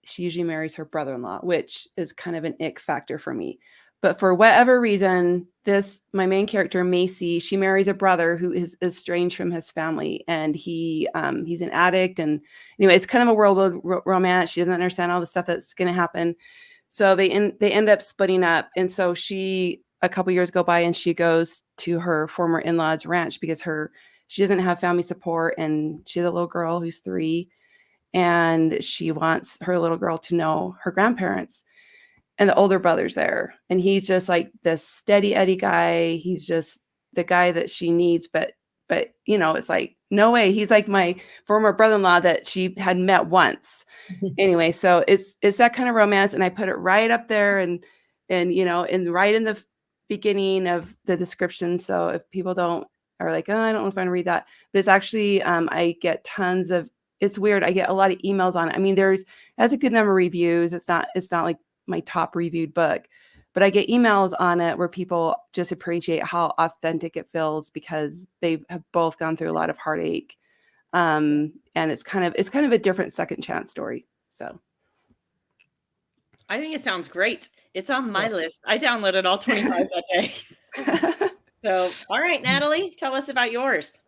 she usually marries her brother-in-law, which is kind of an ick factor for me. But for whatever reason, my main character, Macy, she marries a brother who is estranged from his family, and he's an addict. And anyway, it's kind of a whirlwind romance. She doesn't understand all the stuff that's going to happen. So they end up splitting up. And so a couple years go by, and she goes to her former in-laws ranch because she doesn't have family support, and she has a little girl who's 3, and she wants her little girl to know her grandparents. And the older brother's there, and he's just like this steady Eddie guy. He's just the guy that she needs, but it's like, no way. He's like my former brother-in-law that she had met once. Anyway, so it's that kind of romance, and I put it right up there, and right in the beginning of the description. So if people are like, oh, I don't know if I want to read that, there's actually I get tons of. It's weird. I get a lot of emails on it. I mean, it has a good number of reviews. It's not like my top reviewed book, but I get emails on it where people just appreciate how authentic it feels because they have both gone through a lot of heartache. And it's kind of a different second chance story. So I think it sounds great. It's on my list. I downloaded all 25 that day. So, all right, Natalie, tell us about yours.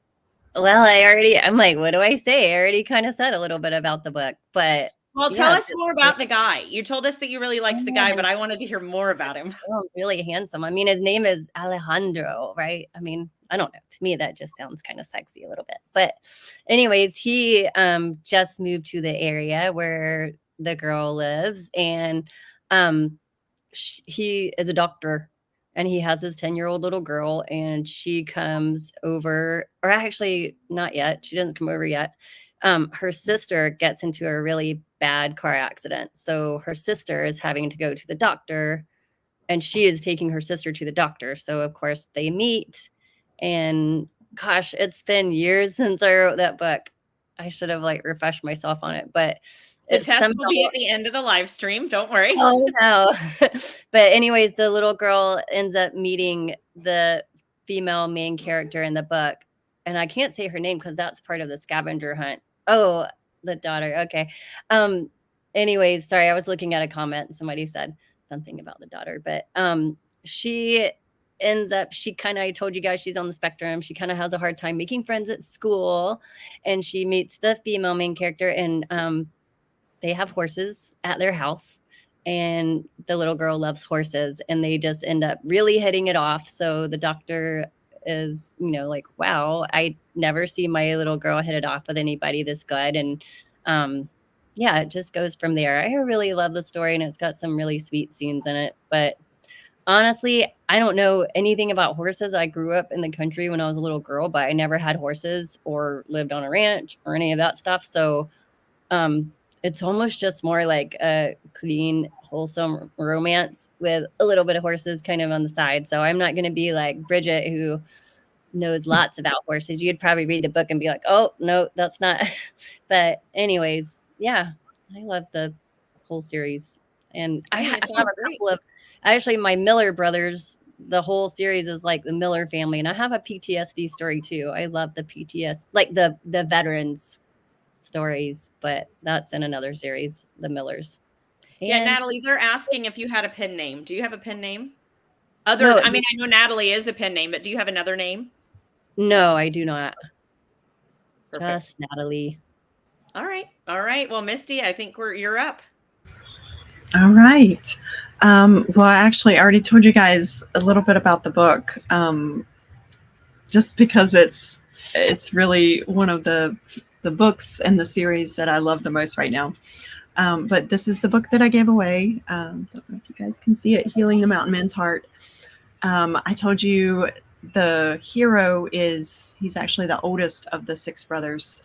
Well, I'm like, what do I say? I already kind of said a little bit about the book, but well, tell us more about the guy. You told us that you really liked the guy, but I wanted to hear more about him. Oh, he's really handsome. I mean, his name is Alejandro, right? I mean, I don't know. To me, that just sounds kind of sexy a little bit. But anyways, he just moved to the area where the girl lives, and he is a doctor, and he has his 10-year-old little girl, and she comes over, or actually not yet. She doesn't come over yet. Her sister gets into a really bad car accident. So her sister is having to go to the doctor, and she is taking her sister to the doctor. So of course they meet, and gosh, it's been years since I wrote that book. I should have refreshed myself on it, but the test will be at the end of the live stream. Don't worry. Oh no. But anyways, the little girl ends up meeting the female main character in the book, and I can't say her name because that's part of the scavenger hunt. Oh, the daughter. Okay. Anyways, sorry, I was looking at a comment. Somebody said something about the daughter, but she ends up, I told you guys she's on the spectrum. She kind of has a hard time making friends at school, and she meets the female main character, and they have horses at their house, and the little girl loves horses, and they just end up really hitting it off. So the doctor is, like, wow, I never see my little girl hit it off with anybody this good. And yeah, it just goes from there. I really love the story, and it's got some really sweet scenes in it. But honestly, I don't know anything about horses. I grew up in the country when I was a little girl, but I never had horses or lived on a ranch or any of that stuff. So it's almost just more like a clean, wholesome romance with a little bit of horses kind of on the side. So I'm not going to be like Bridget, who knows lots about horses. You'd probably read the book and be like, oh, no, that's not. But anyways, yeah, I love the whole series. And I have a couple of, actually, my Miller brothers, the whole series is like the Miller family. And I have a PTSD story too. I love the PTSD, like the veterans stories, but that's in another series, the Millers. Yeah, Natalie, they're asking if you had a pen name. Do you have a pen name? I know Natalie is a pen name, but do you have another name? No, I do not. Perfect. Just Natalie. All right. Well, Misty, I think you're up. All right. Well, actually, I already told you guys a little bit about the book, just because it's really one of the books in the series that I love the most right now. But this is the book that I gave away. Don't know if you guys can see it, Healing the Mountain Man's Heart. I told you the hero he's actually the oldest of the 6 brothers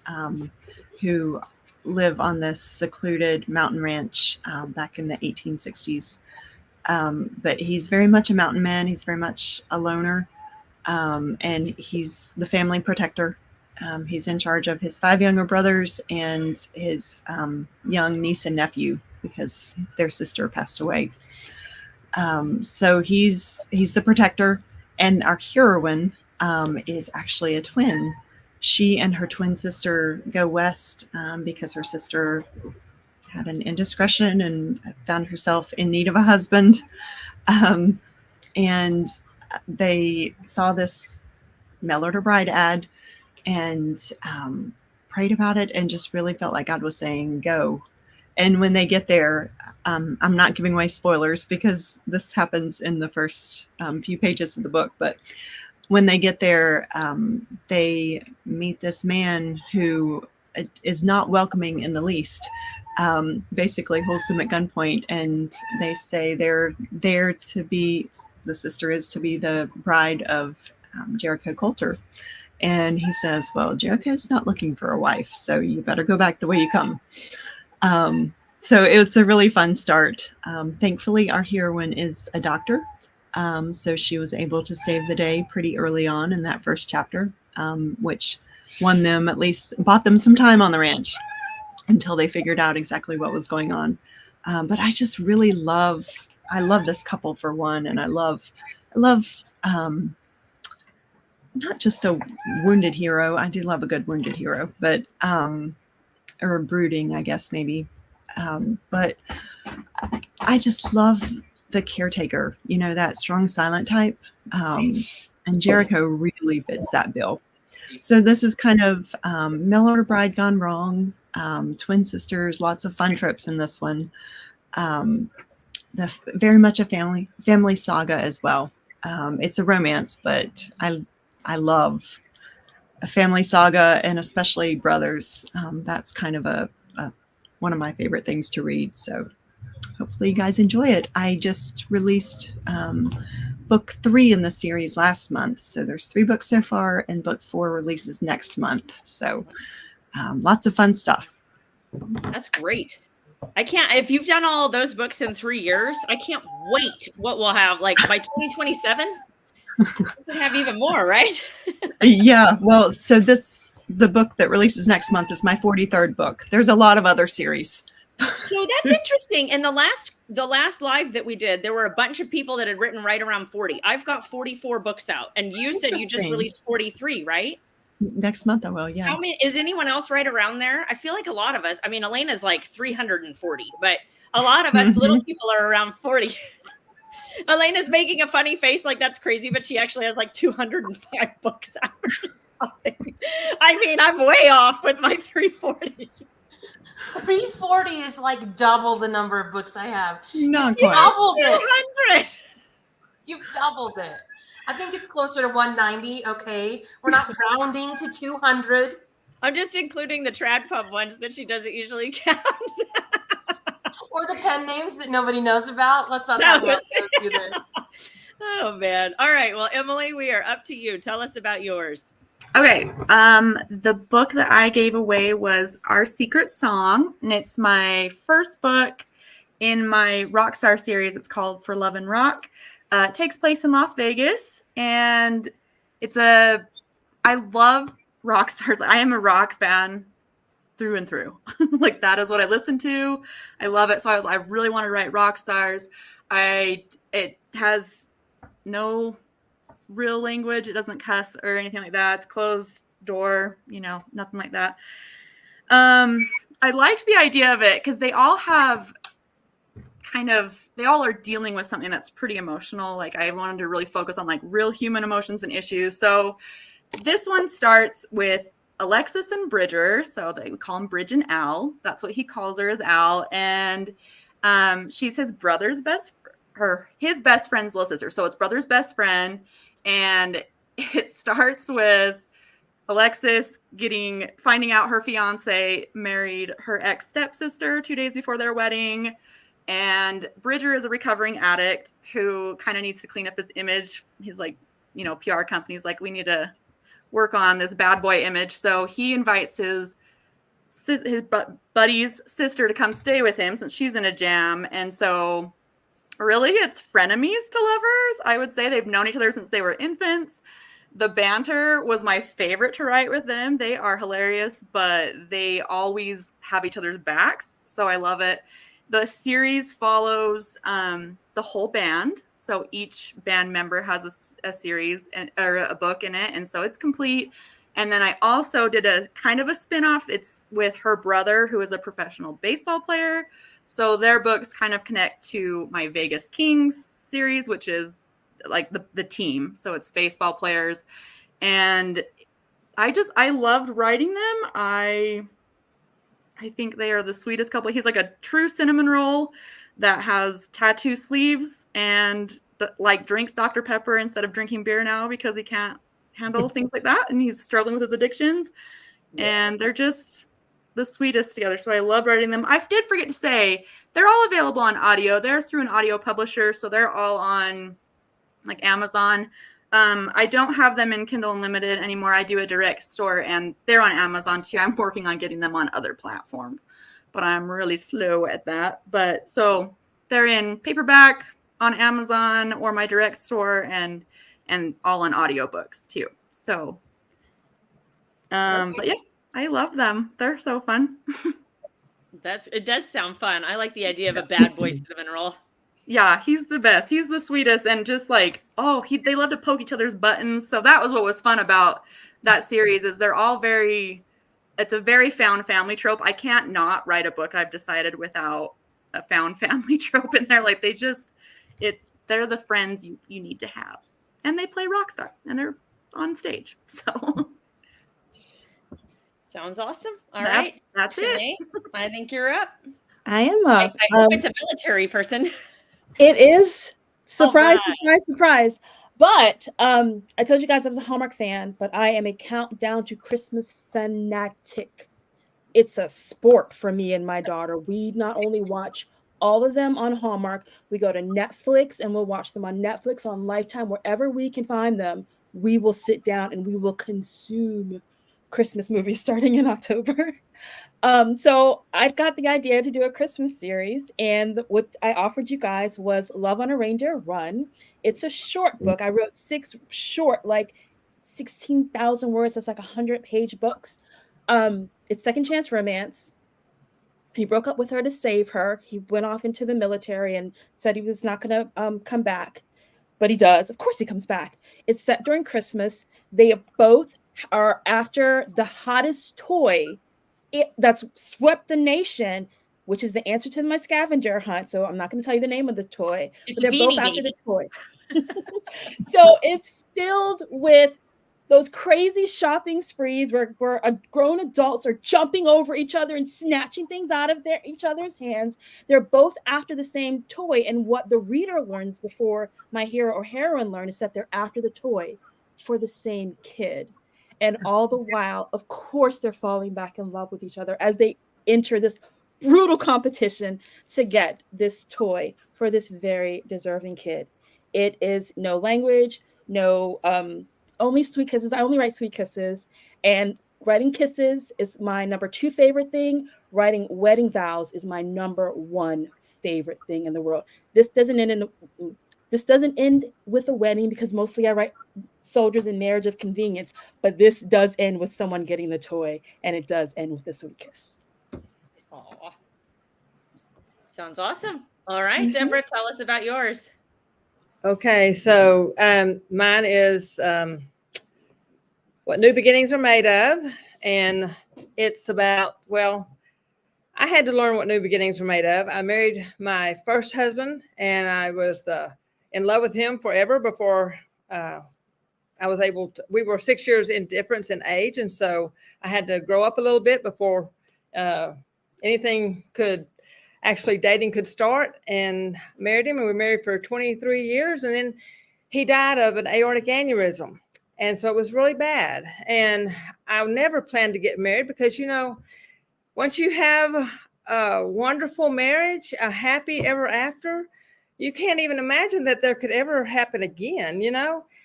who live on this secluded mountain ranch back in the 1860s. But he's very much a mountain man. He's very much a loner. And he's the family protector. He's in charge of his 5 younger brothers and his young niece and nephew because their sister passed away. So he's the protector, and our heroine is actually a twin. She and her twin sister go west because her sister had an indiscretion and found herself in need of a husband. And they saw this mail order bride ad and prayed about it and just really felt like God was saying, go. And when they get there, I'm not giving away spoilers because this happens in the first few pages of the book, but when they get there, they meet this man who is not welcoming in the least, basically holds them at gunpoint, and they say they're there to be, the sister is to be the bride of Jericho Coulter. And he says, well, Jericho's not looking for a wife, so you better go back the way you come. So it was a really fun start. Thankfully, our heroine is a doctor. So she was able to save the day pretty early on in that first chapter, which won them, at least bought them some time on the ranch until they figured out exactly what was going on. But I just really love this couple for one. And I love not just a wounded hero. I do love a good wounded hero, but, or a brooding, I guess, maybe. But I just love the caretaker, that strong, silent type. And Jericho really fits that bill. So this is kind of mail order bride gone wrong, twin sisters, lots of fun trips in this one. Very much a family saga as well. It's a romance, but I love a family saga, and especially brothers. That's kind of one of my favorite things to read. So hopefully you guys enjoy it. I just released book 3 in the series last month. So there's 3 books so far, and book 4 releases next month. So lots of fun stuff. That's great. I can't, if you've done all those books in 3 years, I can't wait what we'll have like by 2027. We'll have even more, right? Yeah. Well, so the book that releases next month is my 43rd book. There's a lot of other series. So that's interesting. In the last live that we did, there were a bunch of people that had written right around 40. I've got 44 books out, and you said you just released 43, right? Next month I will, yeah. How many is anyone else right around there? I feel like a lot of us. I mean, Elena's like 340, but a lot of us little people are around 40. Elena's making a funny face like that's crazy, but she actually has like 205 books out or something. I mean, I'm way off with my 340. 340 is like double the number of books I have. Not You've quite. doubled it. 200. You've doubled it. I think it's closer to 190. Okay. We're not rounding to 200. I'm just including the Trad Pub ones that she doesn't usually count. Or the pen names that nobody knows about. Let's not talk about those either. Oh, man. All right. Well, Emily, we are up to you. Tell us about yours. Okay. The book that I gave away was Our Secret Song, and it's my first book in my Rockstar series. It's called For Love and Rock. It takes place in Las Vegas, and I love rock stars. I am a rock fan through and through. Like, that is what I listen to. I love it. So I really want to write rock stars. It has no real language. It doesn't cuss or anything like that. It's closed door, nothing like that. I liked the idea of it because they all have they all are dealing with something that's pretty emotional. Like, I wanted to really focus on like real human emotions and issues. So this one starts with Alexis and Bridger. So they would call him Bridge and Al. That's what he calls her, is Al. And she's his brother's his best friend's little sister. So it's brother's best friend. And it starts with Alexis finding out her fiance married her ex stepsister 2 days before their wedding. And Bridger is a recovering addict who kind of needs to clean up his image. He's like, you know, PR companies like, we need to work on this bad boy image. So he invites his buddy's sister to come stay with him since she's in a jam. And so really it's frenemies to lovers. I would say they've known each other since they were infants. The banter was my favorite to write with them. They are hilarious, but they always have each other's backs. So I love it. The series follows the whole band. So each band member has a series or a book in it. And so it's complete. And then I also did a kind of a spinoff. It's with her brother, who is a professional baseball player. So their books kind of connect to my Vegas Kings series, which is like the team. So it's baseball players. And I loved writing them. I think they are the sweetest couple. He's like a true cinnamon roll that has tattoo sleeves and like drinks Dr. Pepper instead of drinking beer now because he can't handle things like that. And he's struggling with his addictions. Yeah. And they're just the sweetest together. So I love writing them. I did forget to say, they're all available on audio. They're through an audio publisher. So they're all on like Amazon. I don't have them in Kindle Unlimited anymore. I do a direct store and they're on Amazon too. I'm working on getting them on other platforms, but I'm really slow at that. But so they're in paperback on Amazon or my direct store and all on audiobooks too. So, but yeah, I love them. They're so fun. It does sound fun. I like the idea of a bad boy cinnamon roll. Yeah, he's the best. He's the sweetest. And just like, they love to poke each other's buttons. So that was what was fun about that series is they're all it's a very found family trope. I can't not write a book I've decided without a found family trope in there. Like they're the friends you need to have. And they play rock stars and they're on stage. So sounds awesome. All right. That's Shanae, it. I think you're up. I am up. I hope it's a military person. It is. Surprise, right. surprise, surprise. But I told you guys I was a Hallmark fan, but I am a countdown to Christmas fanatic. It's a sport for me and my daughter. We not only watch all of them on Hallmark, we go to Netflix and we'll watch them on Netflix, on Lifetime, wherever we can find them. We will sit down and we will consume Christmas movies starting in October. So I got the idea to do a Christmas series, and what I offered you guys was Love on a Reindeer Run. It's a short book. I wrote 6 short, like 16,000 words. That's like 100-page books. It's second chance romance. He broke up with her to save her. He went off into the military and said he was not going to come back, but he does. Of course he comes back. It's set during Christmas. They both are after the hottest toy that's swept the nation, which is the answer to my scavenger hunt. So I'm not going to tell you the name of the toy. It's but they're both Beanie after Baby. the toy. So it's filled with those crazy shopping sprees where grown adults are jumping over each other and snatching things out of each other's hands. They're both after the same toy. And what the reader learns before my hero or heroine learn is that they're after the toy for the same kid. And all the while, of course, they're falling back in love with each other as they enter this brutal competition to get this toy for this very deserving kid. It is no language, no only sweet kisses. I only write sweet kisses. And writing kisses is my number 2 favorite thing. Writing wedding vows is my number 1 favorite thing in the world. This doesn't end with a wedding because mostly I write soldiers in marriage of convenience, but this does end with someone getting the toy, and it does end with a sweet kiss. Aww. Sounds awesome. All right, Deborah, tell us about yours. Okay, so mine is What New Beginnings Are Made Of, and it's about, I had to learn what new beginnings were made of. I married my first husband, and I was in love with him forever before I was able to. We were 6 years in difference in age, and so I had to grow up a little bit before dating could start, and married him, and we were married for 23 years, and then he died of an aortic aneurysm. And so it was really bad. And I never planned to get married because, once you have a wonderful marriage, a happy ever after, you can't even imagine that there could ever happen again,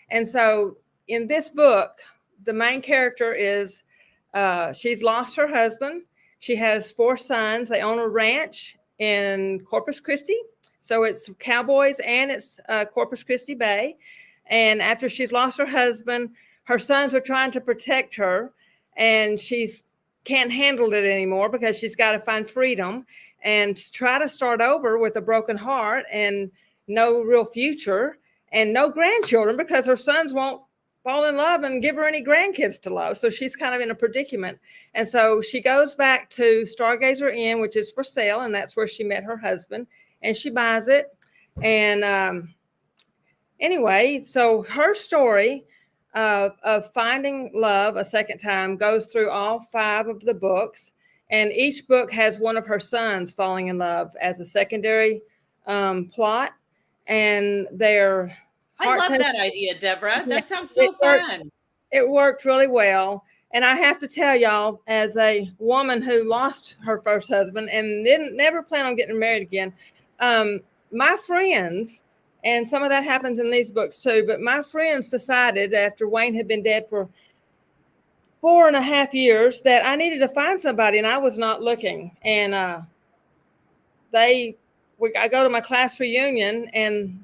And so in this book, the main character is, she's lost her husband. She has 4 sons. They own a ranch in Corpus Christi. So it's cowboys and it's Corpus Christi Bay. And after she's lost her husband, her sons are trying to protect her, and she's can't handle it anymore because she's got to find freedom and try to start over with a broken heart and no real future and no grandchildren because her sons won't fall in love and give her any grandkids to love. So she's kind of in a predicament. And so she goes back to Stargazer Inn, which is for sale, and that's where she met her husband, and she buys it. And anyway, so her story of finding love a second time goes through all 5 of the books, and each book has one of her sons falling in love as a secondary plot, and they're I love that idea, Deborah. That sounds so fun. It worked really well. And I have to tell y'all, as a woman who lost her first husband and never plan on getting married again, my friends, and some of that happens in these books too, but my friends decided after Wayne had been dead for 4.5 years that I needed to find somebody, and I was not looking. And I go to my class reunion, and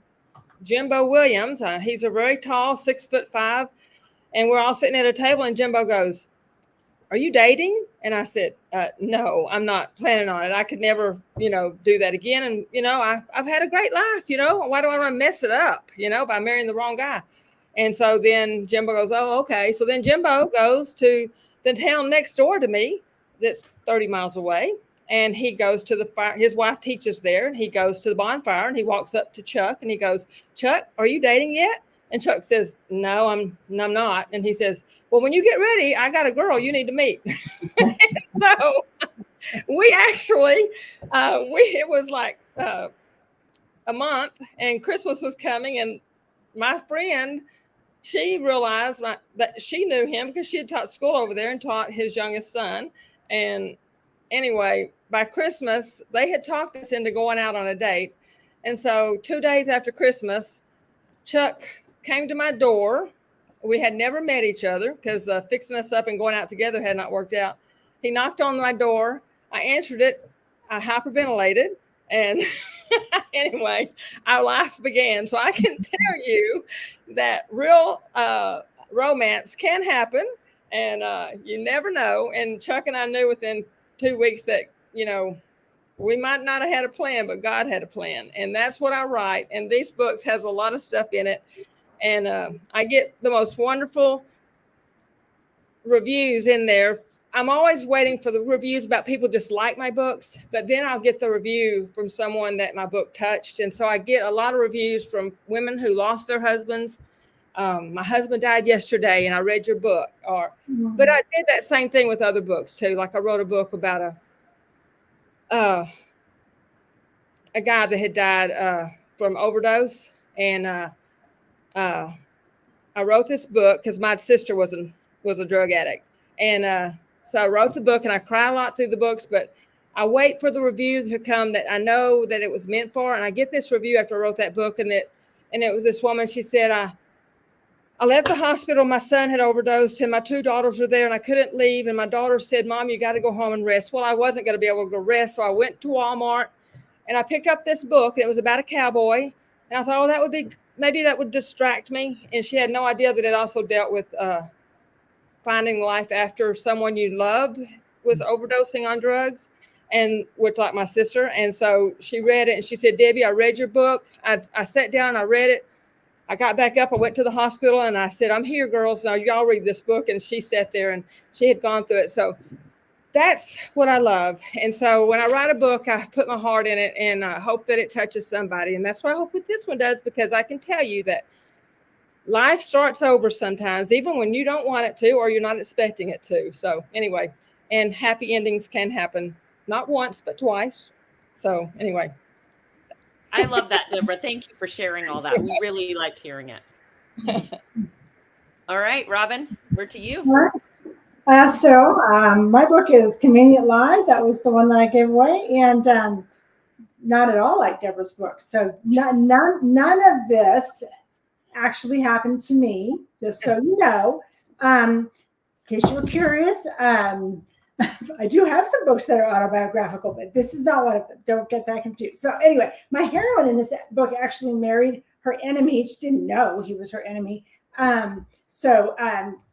Jimbo Williams, he's a very tall, 6'5", and we're all sitting at a table, and Jimbo goes, "Are you dating?" And I said, "No, I'm not planning on it. I could never, do that again. And, I've had a great life, why do I want to mess it up, by marrying the wrong guy?" And so then Jimbo goes, "Oh, okay." So then Jimbo goes to the town next door to me that's 30 miles away. And he goes to the fire. His wife teaches there, and he goes to the bonfire, and he walks up to Chuck, and he goes, "Chuck, are you dating yet?" And Chuck says, "No, I'm not." And he says, "Well, when you get ready, I got a girl you need to meet." So we actually, it was like a month, and Christmas was coming, and my friend, she realized that she knew him because she had taught school over there and taught his youngest son. And anyway, by Christmas, they had talked us into going out on a date. And so 2 days after Christmas, Chuck came to my door. We had never met each other because the fixing us up and going out together had not worked out. He knocked on my door. I answered it. I hyperventilated. And anyway, our life began. So I can tell you that real romance can happen, and you never know. And Chuck and I knew within 2 weeks that, we might not have had a plan, but God had a plan. And that's what I write. And these books has a lot of stuff in it. And I get the most wonderful reviews in there. I'm always waiting for the reviews about people just like my books, but then I'll get the review from someone that my book touched. And so I get a lot of reviews from women who lost their husbands. My husband died yesterday and I read your book. But I did that same thing with other books too. Like I wrote a book about a guy that had died from overdose. And I wrote this book because my sister was a drug addict. And so I wrote the book, and I cry a lot through the books, but I wait for the review to come that I know that it was meant for. And I get this review after I wrote that book, and it was this woman. She said, I left the hospital. My son had overdosed, and my 2 daughters were there, and I couldn't leave. And my daughter said, "Mom, you got to go home and rest." Well, I wasn't going to be able to go rest. So I went to Walmart, and I picked up this book. And it was about a cowboy. And I thought, maybe that would distract me. And she had no idea that it also dealt with finding life after someone you loved was overdosing on drugs, and with like my sister. And so she read it, and she said, "Debbie, I read your book." I sat down, I read it. I got back up, I went to the hospital, and I said, "I'm here, girls. Now y'all read this book." And she sat there, and she had gone through it. So that's what I love. And so when I write a book, I put my heart in it, and I hope that it touches somebody. And that's what I hope that this one does, because I can tell you that life starts over sometimes, even when you don't want it to, or you're not expecting it to. So anyway, and happy endings can happen, not once, but twice. So anyway. I love that, Deborah. Thank you for sharing all that. We really liked hearing it. All right, Robin, we're to you. All right. My book is Convenient Lies. That was the one that I gave away, and not at all like Deborah's book. So none of this actually happened to me, just so you know. In case you were curious, I do have some books that are autobiographical, but this is not one of them. Don't get that confused. So anyway, my heroine in this book actually married her enemy. She didn't know he was her enemy.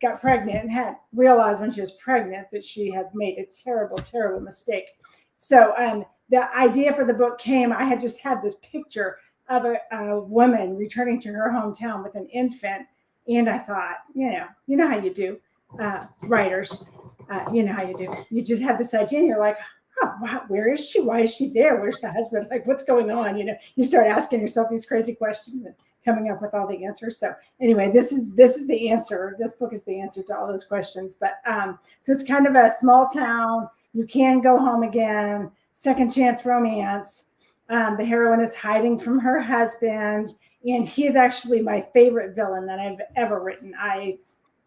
Got pregnant and had realized when she was pregnant that she has made a terrible, terrible mistake. So the idea for the book came, I had just had this picture of a woman returning to her hometown with an infant. And I thought, you know how you do, writers, you know how you do. You just have this idea and you're like, oh, wow, where is she? Why is she there? Where's the husband? Like, what's going on? You start asking yourself these crazy questions and coming up with all the answers. So anyway, this is the answer. This book is the answer to all those questions. But so it's kind of a small town. You can go home again. Second chance romance. The heroine is hiding from her husband, and he is actually my favorite villain that I've ever written. I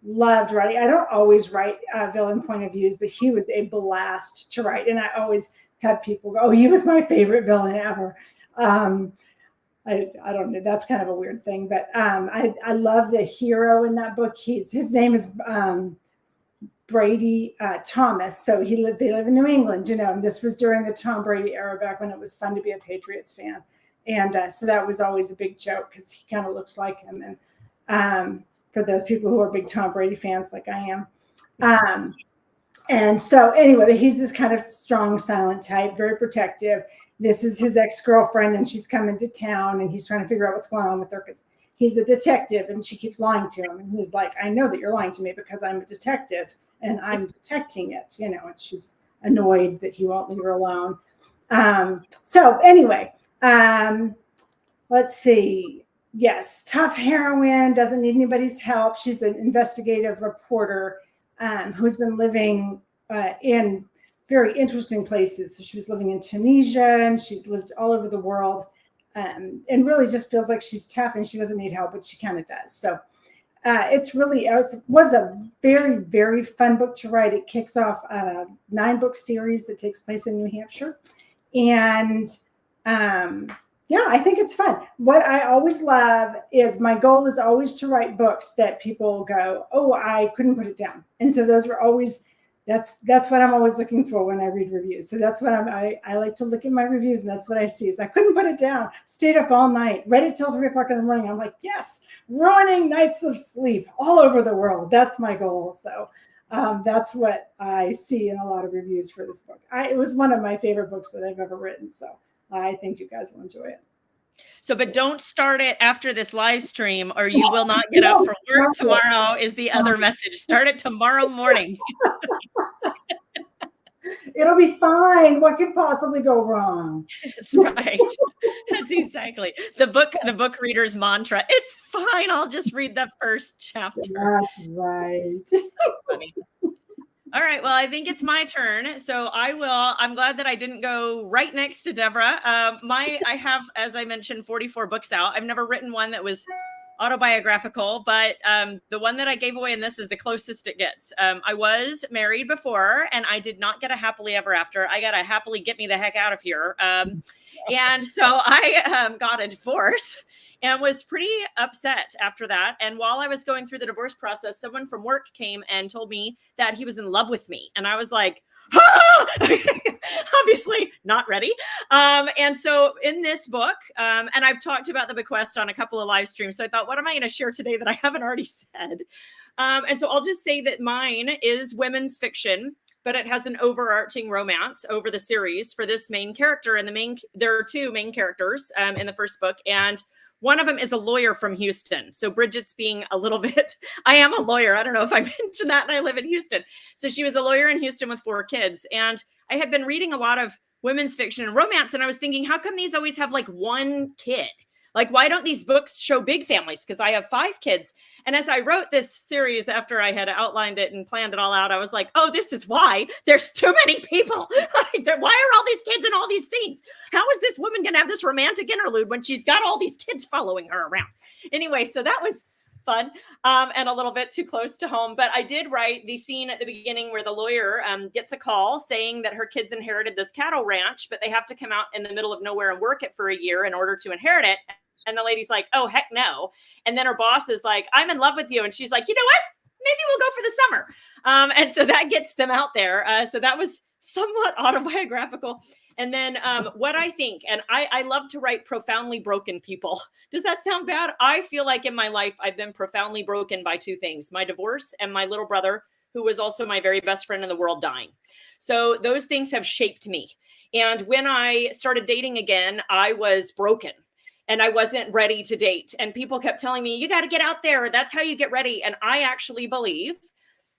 loved writing. I don't always write villain point of views, but he was a blast to write. And I always had people go, oh, he was my favorite villain ever. I don't know. That's kind of a weird thing, but I love the hero in that book. His name is Brady Thomas. So they live in New England, and this was during the Tom Brady era, back when it was fun to be a Patriots fan. And so that was always a big joke because he kind of looks like him. And for those people who are big Tom Brady fans like I am. And so anyway, he's this kind of strong, silent type, very protective. This is his ex-girlfriend, and she's coming to town, and he's trying to figure out what's going on with her because he's a detective, and she keeps lying to him. And he's like, I know that you're lying to me because I'm a detective, and I'm detecting it, and she's annoyed that he won't leave her alone. So anyway, let's see. Yes, tough heroine, doesn't need anybody's help. She's an investigative reporter who's been living in very interesting places. So she was living in Tunisia, and she's lived all over the world, and really just feels like she's tough and she doesn't need help, but she kind of does. So it was a very, very fun book to write. It kicks off a 9-book series that takes place in New Hampshire. And yeah, I think it's fun. What I always love is my goal is always to write books that people go, oh, I couldn't put it down. And so those are always, that's what I'm always looking for when I read reviews. So that's what I like to look at my reviews, and that's what I see is I couldn't put it down, stayed up all night, read it till 3 o'clock in the morning. I'm like, yes, ruining nights of sleep all over the world. That's my goal. So that's what I see in a lot of reviews for this book. It was one of my favorite books that I've ever written. So I think you guys will enjoy it. So, but don't start it after this live stream or you will not get up for work tomorrow is the other message. Start it tomorrow morning. It'll be fine. What could possibly go wrong? That's right. That's exactly the book reader's mantra. It's fine. I'll just read the first chapter. That's right. That's funny. All right. Well, I think it's my turn. So I'm glad that I didn't go right next to Deborah. I have, as I mentioned, 44 books out. I've never written one that was autobiographical, but the one that I gave away in this is the closest it gets. I was married before, and I did not get a happily ever after. I got a happily get me the heck out of here. And so I got a divorce and was pretty upset after that. And while I was going through the divorce process, someone from work came and told me that he was in love with me. And I was like, ah! Obviously not ready. And so in this book, and I've talked about the bequest on a couple of live streams. So I thought, what am I going to share today that I haven't already said? And so I'll just say that mine is women's fiction, but it has an overarching romance over the series for this main character. And there are 2 main characters in the first book. And one of them is a lawyer from Houston. So Bridget's being a little bit, I am a lawyer. I don't know if I mentioned that, and I live in Houston. So she was a lawyer in Houston with 4 kids. And I had been reading a lot of women's fiction and romance. And I was thinking, how come these always have like 1 kid? Like, why don't these books show big families? Because I have 5 kids. And as I wrote this series, after I had outlined it and planned it all out, I was like, oh, this is why there's too many people. Why are all these kids in all these scenes? How is this woman going to have this romantic interlude when she's got all these kids following her around? Anyway, so that was fun and a little bit too close to home. But I did write the scene at the beginning where the lawyer gets a call saying that her kids inherited this cattle ranch, but they have to come out in the middle of nowhere and work it for a year in order to inherit it. And the lady's like, oh, heck no. And then her boss is like, I'm in love with you. And she's like, you know what? Maybe we'll go for the summer. And so that gets them out there. So that was somewhat autobiographical. And then what I think, and I love to write profoundly broken people. Does that sound bad? I feel like in my life, I've been profoundly broken by two things, my divorce and my little brother, who was also my very best friend in the world, dying. So those things have shaped me. And when I started dating again, I was broken and I wasn't ready to date. And people kept telling me, you got to get out there. That's how you get ready. And I actually believe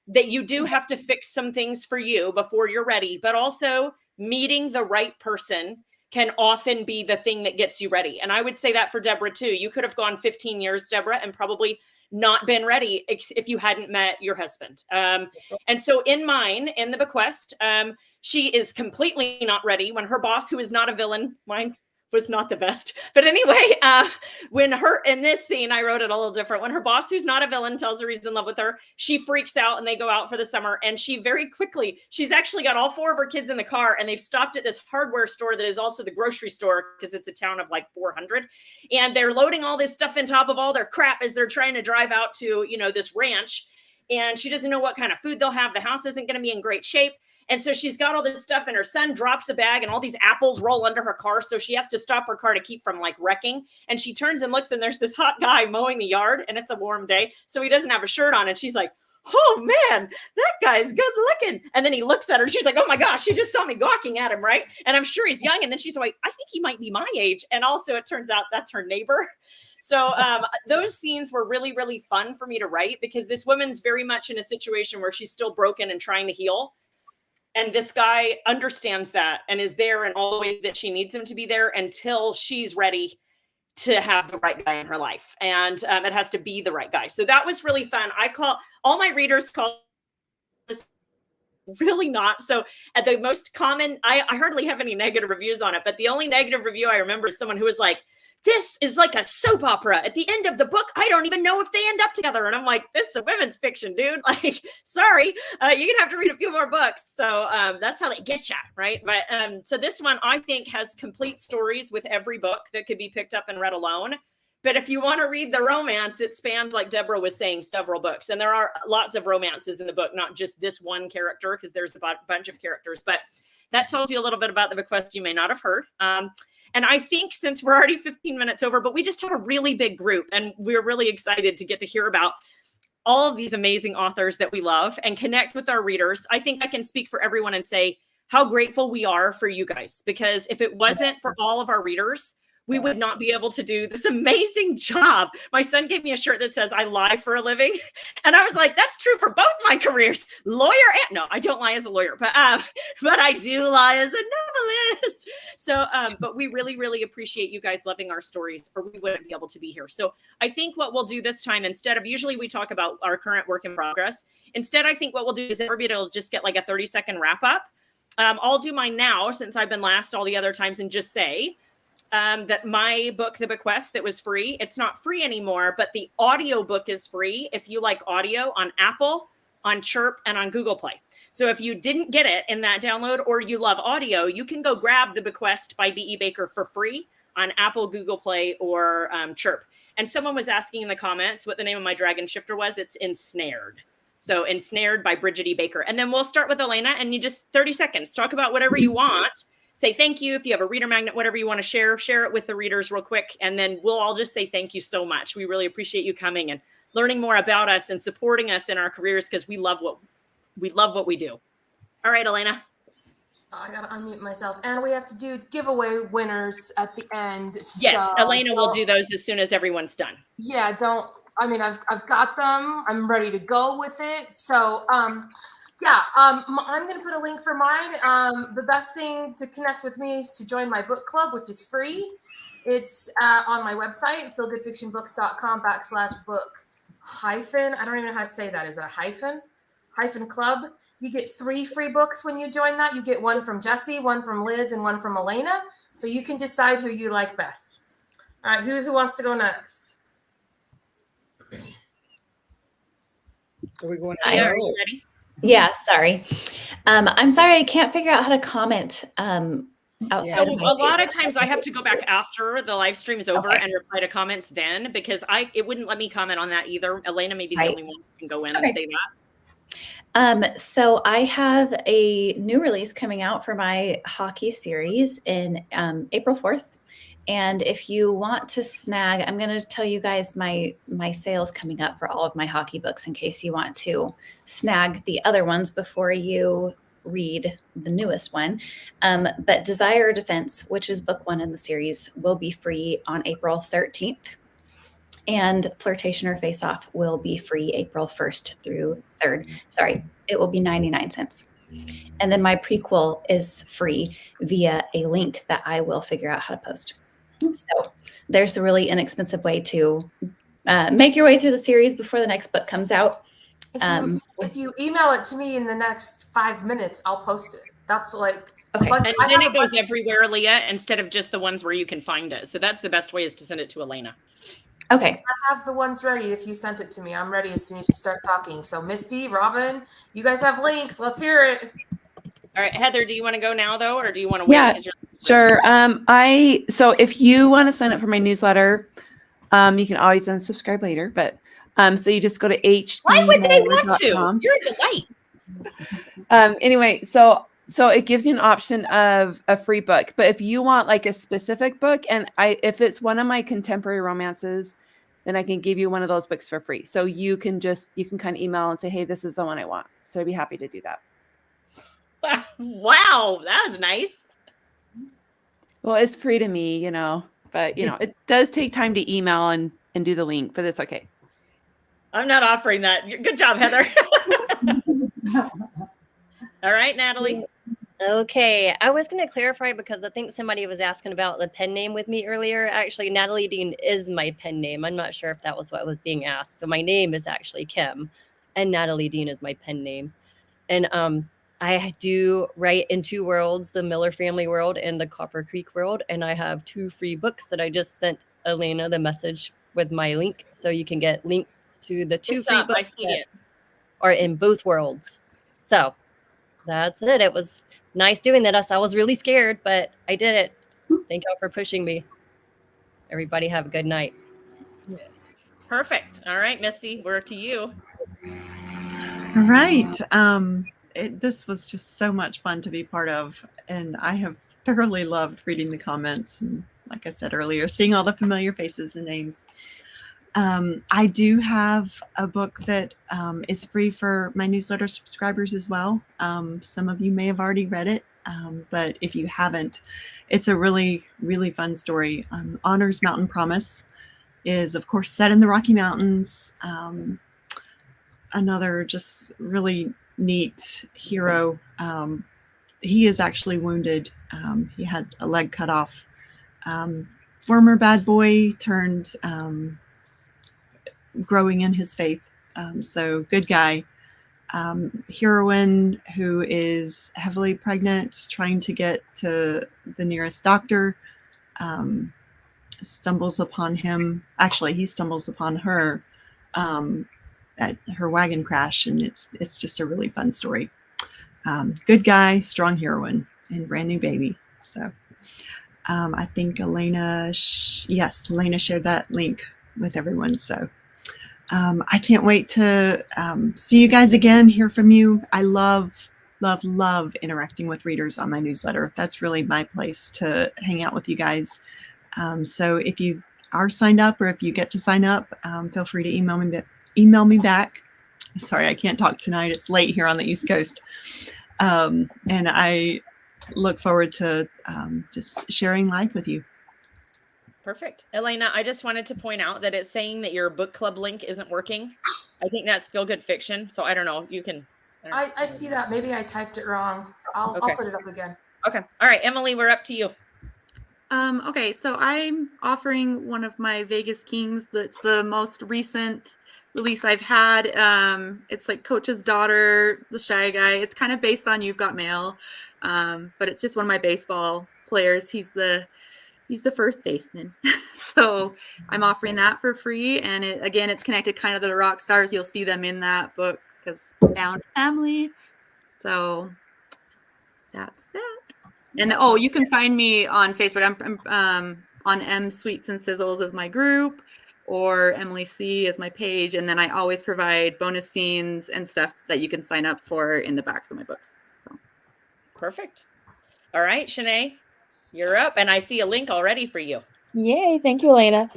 that you do have to fix some things for you before you're ready, but also meeting the right person can often be the thing that gets you ready. And I would say that for Deborah too. You could have gone 15 years, Deborah, and probably not been ready if you hadn't met your husband. And so in mine, in the bequest, she is completely not ready when her boss, who is not a villain, mine was not the best. But anyway, when her, in this scene, I wrote it a little different. When her boss, who's not a villain, tells her he's in love with her, she freaks out and they go out for the summer. And she very quickly, she's actually got all four of her kids in the car and they've stopped at this hardware store that is also the grocery store because it's a town of like 400. And they're loading all this stuff on top of all their crap as they're trying to drive out to, you know, this ranch. And she doesn't know what kind of food they'll have. The house isn't going to be in great shape. And so she's got all this stuff and her son drops a bag and all these apples roll under her car. So she has to stop her car to keep from like wrecking. And she turns and looks and there's this hot guy mowing the yard and it's a warm day. So he doesn't have a shirt on. And she's like, oh man, that guy's good looking. And then he looks at her. She's like, oh my gosh, she just saw me gawking at him, right? And I'm sure he's young. And then she's like, I think he might be my age. And also it turns out that's her neighbor. So those scenes were really, really fun for me to write because this woman's very much in a situation where she's still broken and trying to heal. And this guy understands that and is there in all the ways that she needs him to be there until she's ready to have the right guy in her life. And it has to be the right guy. So that was really fun. I call all my readers call this really not. So at the most common, I hardly have any negative reviews on it, but the only negative review I remember is someone who was like, this is like a soap opera. At the end of the book, I don't even know if they end up together. And I'm like, this is a women's fiction, dude. Like, sorry, you're going to have to read a few more books. So that's how they get you, right? But so this one, I think, has complete stories with every book that could be picked up and read alone. But if you want to read the romance, it spans, like Deborah was saying, several books. And there are lots of romances in the book, not just this one character, because there's a bunch of characters. But that tells you a little bit about the bequest you may not have heard. And I think since we're already 15 minutes over, but we just have a really big group and we're really excited to get to hear about all of these amazing authors that we love and connect with our readers. I think I can speak for everyone and say how grateful we are for you guys, because if it wasn't for all of our readers, we would not be able to do this amazing job. My son gave me a shirt that says, I lie for a living. And I was like, that's true for both my careers, lawyer and no, I don't lie as a lawyer, but I do lie as a novelist. So, but we really, really appreciate you guys loving our stories or we wouldn't be able to be here. So I think what we'll do this time, instead of, usually we talk about our current work in progress. Instead, I think what we'll do is everybody will just get like a 30-second wrap up. I'll do mine now since I've been last all the other times and just say, that my book, The Bequest, that was free. It's not free anymore, but the audio book is free if you like audio on Apple, on Chirp, and on Google Play. So if you didn't get it in that download or you love audio, you can go grab The Bequest by B.E. Baker for free on Apple, Google Play, or Chirp. And someone was asking in the comments what the name of my dragon shifter was. It's Ensnared. So Ensnared by Bridget E. Baker. And then we'll start with Elena and you just 30 seconds, talk about whatever you want. Say thank you. If you have a reader magnet, whatever you want to share it with the readers real quick. And then we'll all just say thank you so much. We really appreciate you coming and learning more about us and supporting us in our careers because we love what we do. All right, Elena. I got to unmute myself. And we have to do giveaway winners at the end. Yes, so Elena will do those as soon as everyone's done. Yeah, I've got them. I'm ready to go with it. So, I'm going to put a link for mine. The best thing to connect with me is to join my book club, which is free. It's on my website, feelgoodfictionbooks.com/book I don't even know how to say that. Is it a hyphen club? You get 3 free books when you join that. You get one from Jessie, one from Liz, and one from Elena. So you can decide who you like best. All right, who wants to go next? Are we going? Hi. Are you ready? Yeah, sorry. I'm sorry, I can't figure out how to comment outside So of my a lot of favorite. times I have to go back after the live stream is over Okay. and reply to comments then, because it wouldn't let me comment on that either. Elena may be the Right. only one who can go in and Okay. say that. So I have a new release coming out for my hockey series in April 4th. And if you want to snag, I'm going to tell you guys my sales coming up for all of my hockey books in case you want to snag the other ones before you read the newest one. But Desire or Defense, which is book 1 in the series, will be free on April 13th. And Flirtation or Face Off will be free April 1st through 3rd. Sorry, it will be 99 cents. And then my prequel is free via a link that I will figure out how to post. So there's a really inexpensive way to make your way through the series before the next book comes out. If you email it to me in the next 5 minutes, I'll post it. That's like Okay. And then it goes everywhere, Leah, instead of just the ones where you can find it. So that's the best way, is to send it to Elena. Okay. I have the ones ready. If you sent it to me, I'm ready as soon as you start talking. So Misty, Robin, you guys have links. Let's hear it. All right, Heather, do you want to go now though, or do you want to wait? Yeah, 'Cause you're- sure. So if you want to sign up for my newsletter, you can always unsubscribe later. But so you just go to Why would they want to? hbmoore.com. You're a delight. Anyway, so it gives you an option of a free book. But if you want like a specific book, and if it's one of my contemporary romances, then I can give you one of those books for free. So you can kind of email and say, hey, this is the one I want. So I'd be happy to do that. Wow, that was nice. Well, it's free to me, but it does take time to email and do the link, but it's okay. I'm not offering that. Good job, Heather. All right, Natalie. Okay, I was going to clarify because I think somebody was asking about the pen name with me earlier. Actually, Natalie Dean is my pen name. I'm not sure if that was what was being asked. So my name is actually Kim, and Natalie Dean is my pen name. And I do write in 2 worlds, the Miller Family world and the Copper Creek world. And I have 2 free books that I just sent Elena the message with my link. So you can get links to the 2 free books I see it. are in both worlds. So that's it. It was nice doing that. I was really scared, but I did it. Thank y'all for pushing me. Everybody have a good night. Perfect. All right, Misty, we're to you. All right. This was just so much fun to be part of, and I have thoroughly loved reading the comments. And like I said earlier, seeing all the familiar faces and names. I do have a book that is free for my newsletter subscribers as well. Some of you may have already read it, but if you haven't, it's a really, really fun story. Honor's Mountain Promise is, of course, set in the Rocky Mountains. Another just really neat hero. He is actually wounded. He had a leg cut off. Former bad boy turned growing in his faith. So good guy. Heroine who is heavily pregnant, trying to get to the nearest doctor, stumbles upon him. Actually, he stumbles upon her at her wagon crash, and it's just a really fun story. Good guy, strong heroine, and brand new baby. So I think Elena shared that link with everyone. So I can't wait to see you guys again, hear from you. I love interacting with readers on my newsletter. That's really my place to hang out with you guys. So if you are signed up, or if you get to sign up, feel free to email me back. Sorry, I can't talk tonight. It's late here on the East Coast. And I look forward to just sharing life with you. Perfect. Elena, I just wanted to point out that it's saying that your book club link isn't working. I think that's Feel Good Fiction. So I don't know. You can. I see that. Maybe I typed it wrong. I'll put it up again. Okay. All right, Emily, we're up to you. Okay, so I'm offering one of my Vegas Kings. That's the most recent release I've had. It's like Coach's Daughter, the Shy Guy. It's kind of based on You've Got Mail, but it's just one of my baseball players. He's the first baseman. So I'm offering that for free. And it's connected kind of to the rock stars. You'll see them in that book. because found family. So that's that. And you can find me on Facebook. I'm on M Sweets and Sizzles as my group, or Emily C as my page. And then I always provide bonus scenes and stuff that you can sign up for in the backs of my books. So Perfect. All right, Shanae, you're up, and I see a link already for you. Yay, thank you, Elena.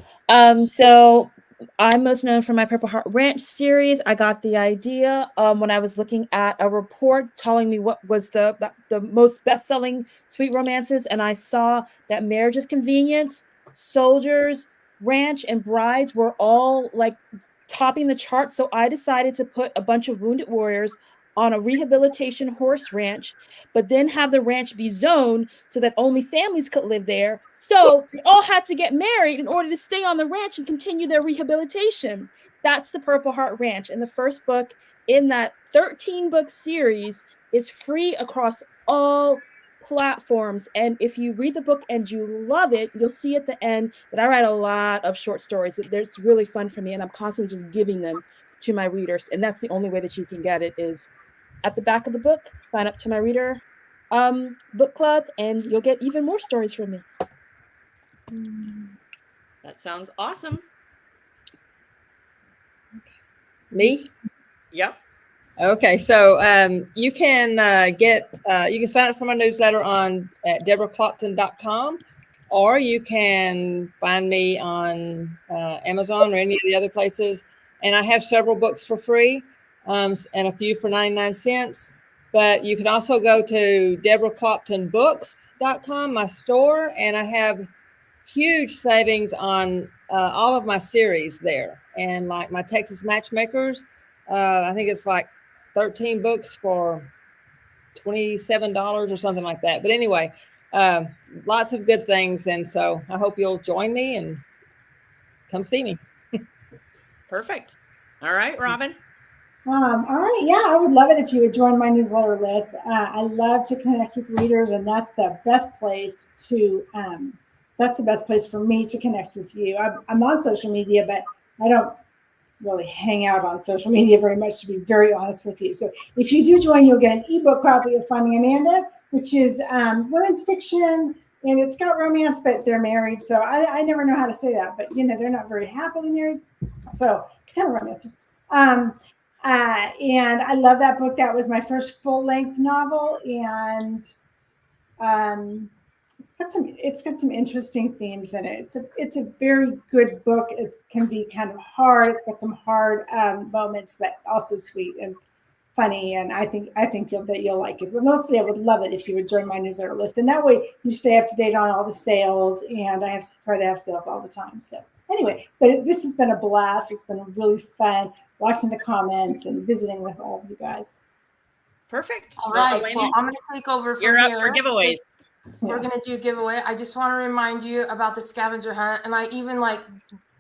So I'm most known for my Purple Heart Ranch series. I got the idea when I was looking at a report telling me what was the most best-selling sweet romances, and I saw that Marriage of Convenience, Soldiers, Ranch, and Brides were all like topping the chart. So I decided to put a bunch of wounded warriors on a rehabilitation horse ranch, but then have the ranch be zoned so that only families could live there. So they all had to get married in order to stay on the ranch and continue their rehabilitation. That's the Purple Heart Ranch. And the first book in that 13-book series is free across all platforms. And if you read the book and you love it, you'll see at the end that I write a lot of short stories. It's really fun for me, and I'm constantly just giving them to my readers. And that's the only way that you can get it is at the back of the book. Sign up to my reader book club, and you'll get even more stories from me. That sounds awesome. Me? Yep. Okay, so you can sign up for my newsletter at deborahclopton.com, or you can find me on Amazon or any of the other places. And I have several books for free, and a few for 99 cents. But you can also go to deborahcloptonbooks.com, my store, and I have huge savings on all of my series there. And like my Texas Matchmakers, I think it's like 13 books for $27 or something like that. But anyway, lots of good things. And so I hope you'll join me and come see me. Perfect. All right, Robin. All right. Yeah, I would love it if you would join my newsletter list. I love to connect with readers, and that's the best place for me to connect with you. I'm on social media, but I don't really hang out on social media very much, to be very honest with you. So if you do join, you'll get an ebook copy of Finding Amanda, which is women's fiction, and it's got romance, but they're married. So I never know how to say that, but they're not very happily married. So kind of romantic. And I love that book. That was my first full-length novel, and it's got some interesting themes in it. It's a very good book. It can be kind of hard. It's got some hard moments, but also sweet and funny. And I think that you'll like it. But mostly, I would love it if you would join my newsletter list, and that way you stay up to date on all the sales. And I try to have sales all the time. So anyway, but this has been a blast. It's been really fun watching the comments and visiting with all of you guys. Perfect. All right. Well, I'm going to take over from here. You're up for giveaways. We're going to do a giveaway. I just want to remind you about the scavenger hunt. And I even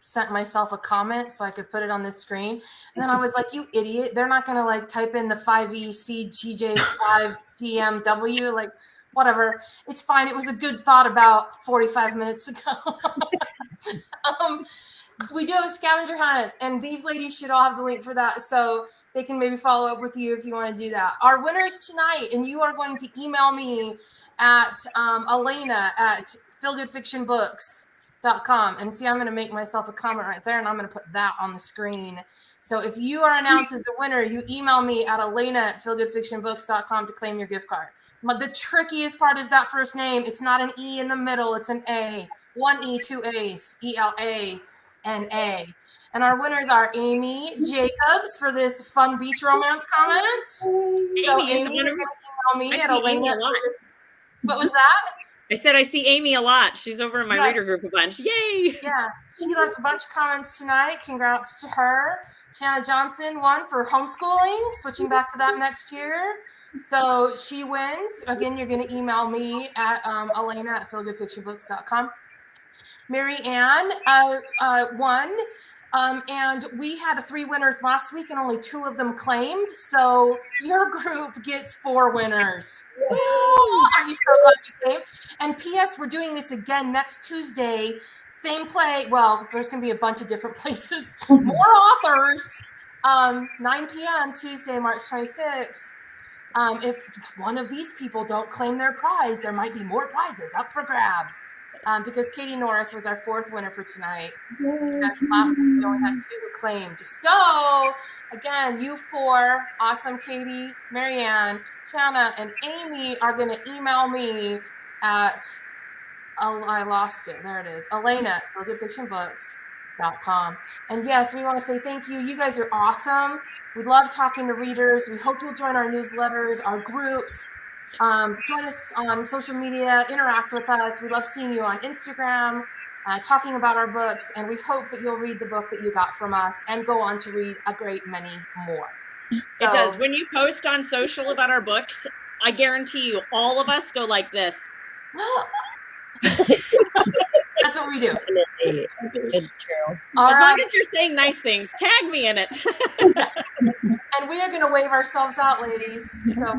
sent myself a comment so I could put it on this screen. And then I was like, you idiot. They're not going to type in the 5ECGJ5GMW. Whatever. It's fine. It was a good thought about 45 minutes ago. We do have a scavenger hunt, and these ladies should all have the link for that, so they can maybe follow up with you if you want to do that. Our winners tonight, and you are going to email me at elena@feelgoodfictionbooks.com. And see, I'm going to make myself a comment right there, and I'm going to put that on the screen. So if you are announced as a winner, you email me at elena@feelgoodfictionbooks.com to claim your gift card. But the trickiest part is that first name. It's not an E in the middle. It's an A. 1 E, 2 A's. ELANA. And our winners are Amy Jacobs for this fun beach romance comment. So Amy, you're going to email me at Elena. What was that? I said I see Amy a lot. She's over in my reader group a bunch. Yay! Yeah, she left a bunch of comments tonight. Congrats to her. Shanna Johnson won for homeschooling, switching back to that next year. So she wins. Again, you're going to email me at elena@feelgoodfictionbooks.com. Mary Ann won. And we had 3 winners last week, and only 2 of them claimed. So your group gets 4 winners. Are you so glad you came? And P.S., we're doing this again next Tuesday. Same play. Well, there's going to be a bunch of different places. More authors. 9 p.m. Tuesday, March 26th. If one of these people don't claim their prize, there might be more prizes up for grabs. Because Katie Norris was our 4th winner for tonight. That's last week we only had 2 who claimed. So again, you 4, awesome Katie, Marianne, Shanna, and Amy are going to email me at, I lost it. There it is. Elena at feelgoodfictionbooks.com. And yes, we want to say thank you. You guys are awesome. We love talking to readers. We hope you'll join our newsletters, our groups. Join us on social media, interact with us. We love seeing you on Instagram, talking about our books, and we hope that you'll read the book that you got from us and go on to read a great many more. So, it does. When you post on social about our books, I guarantee you all of us go like this. That's what we do. It's true. As long as you're saying nice things, tag me in it. And we are going to wave ourselves out, ladies. So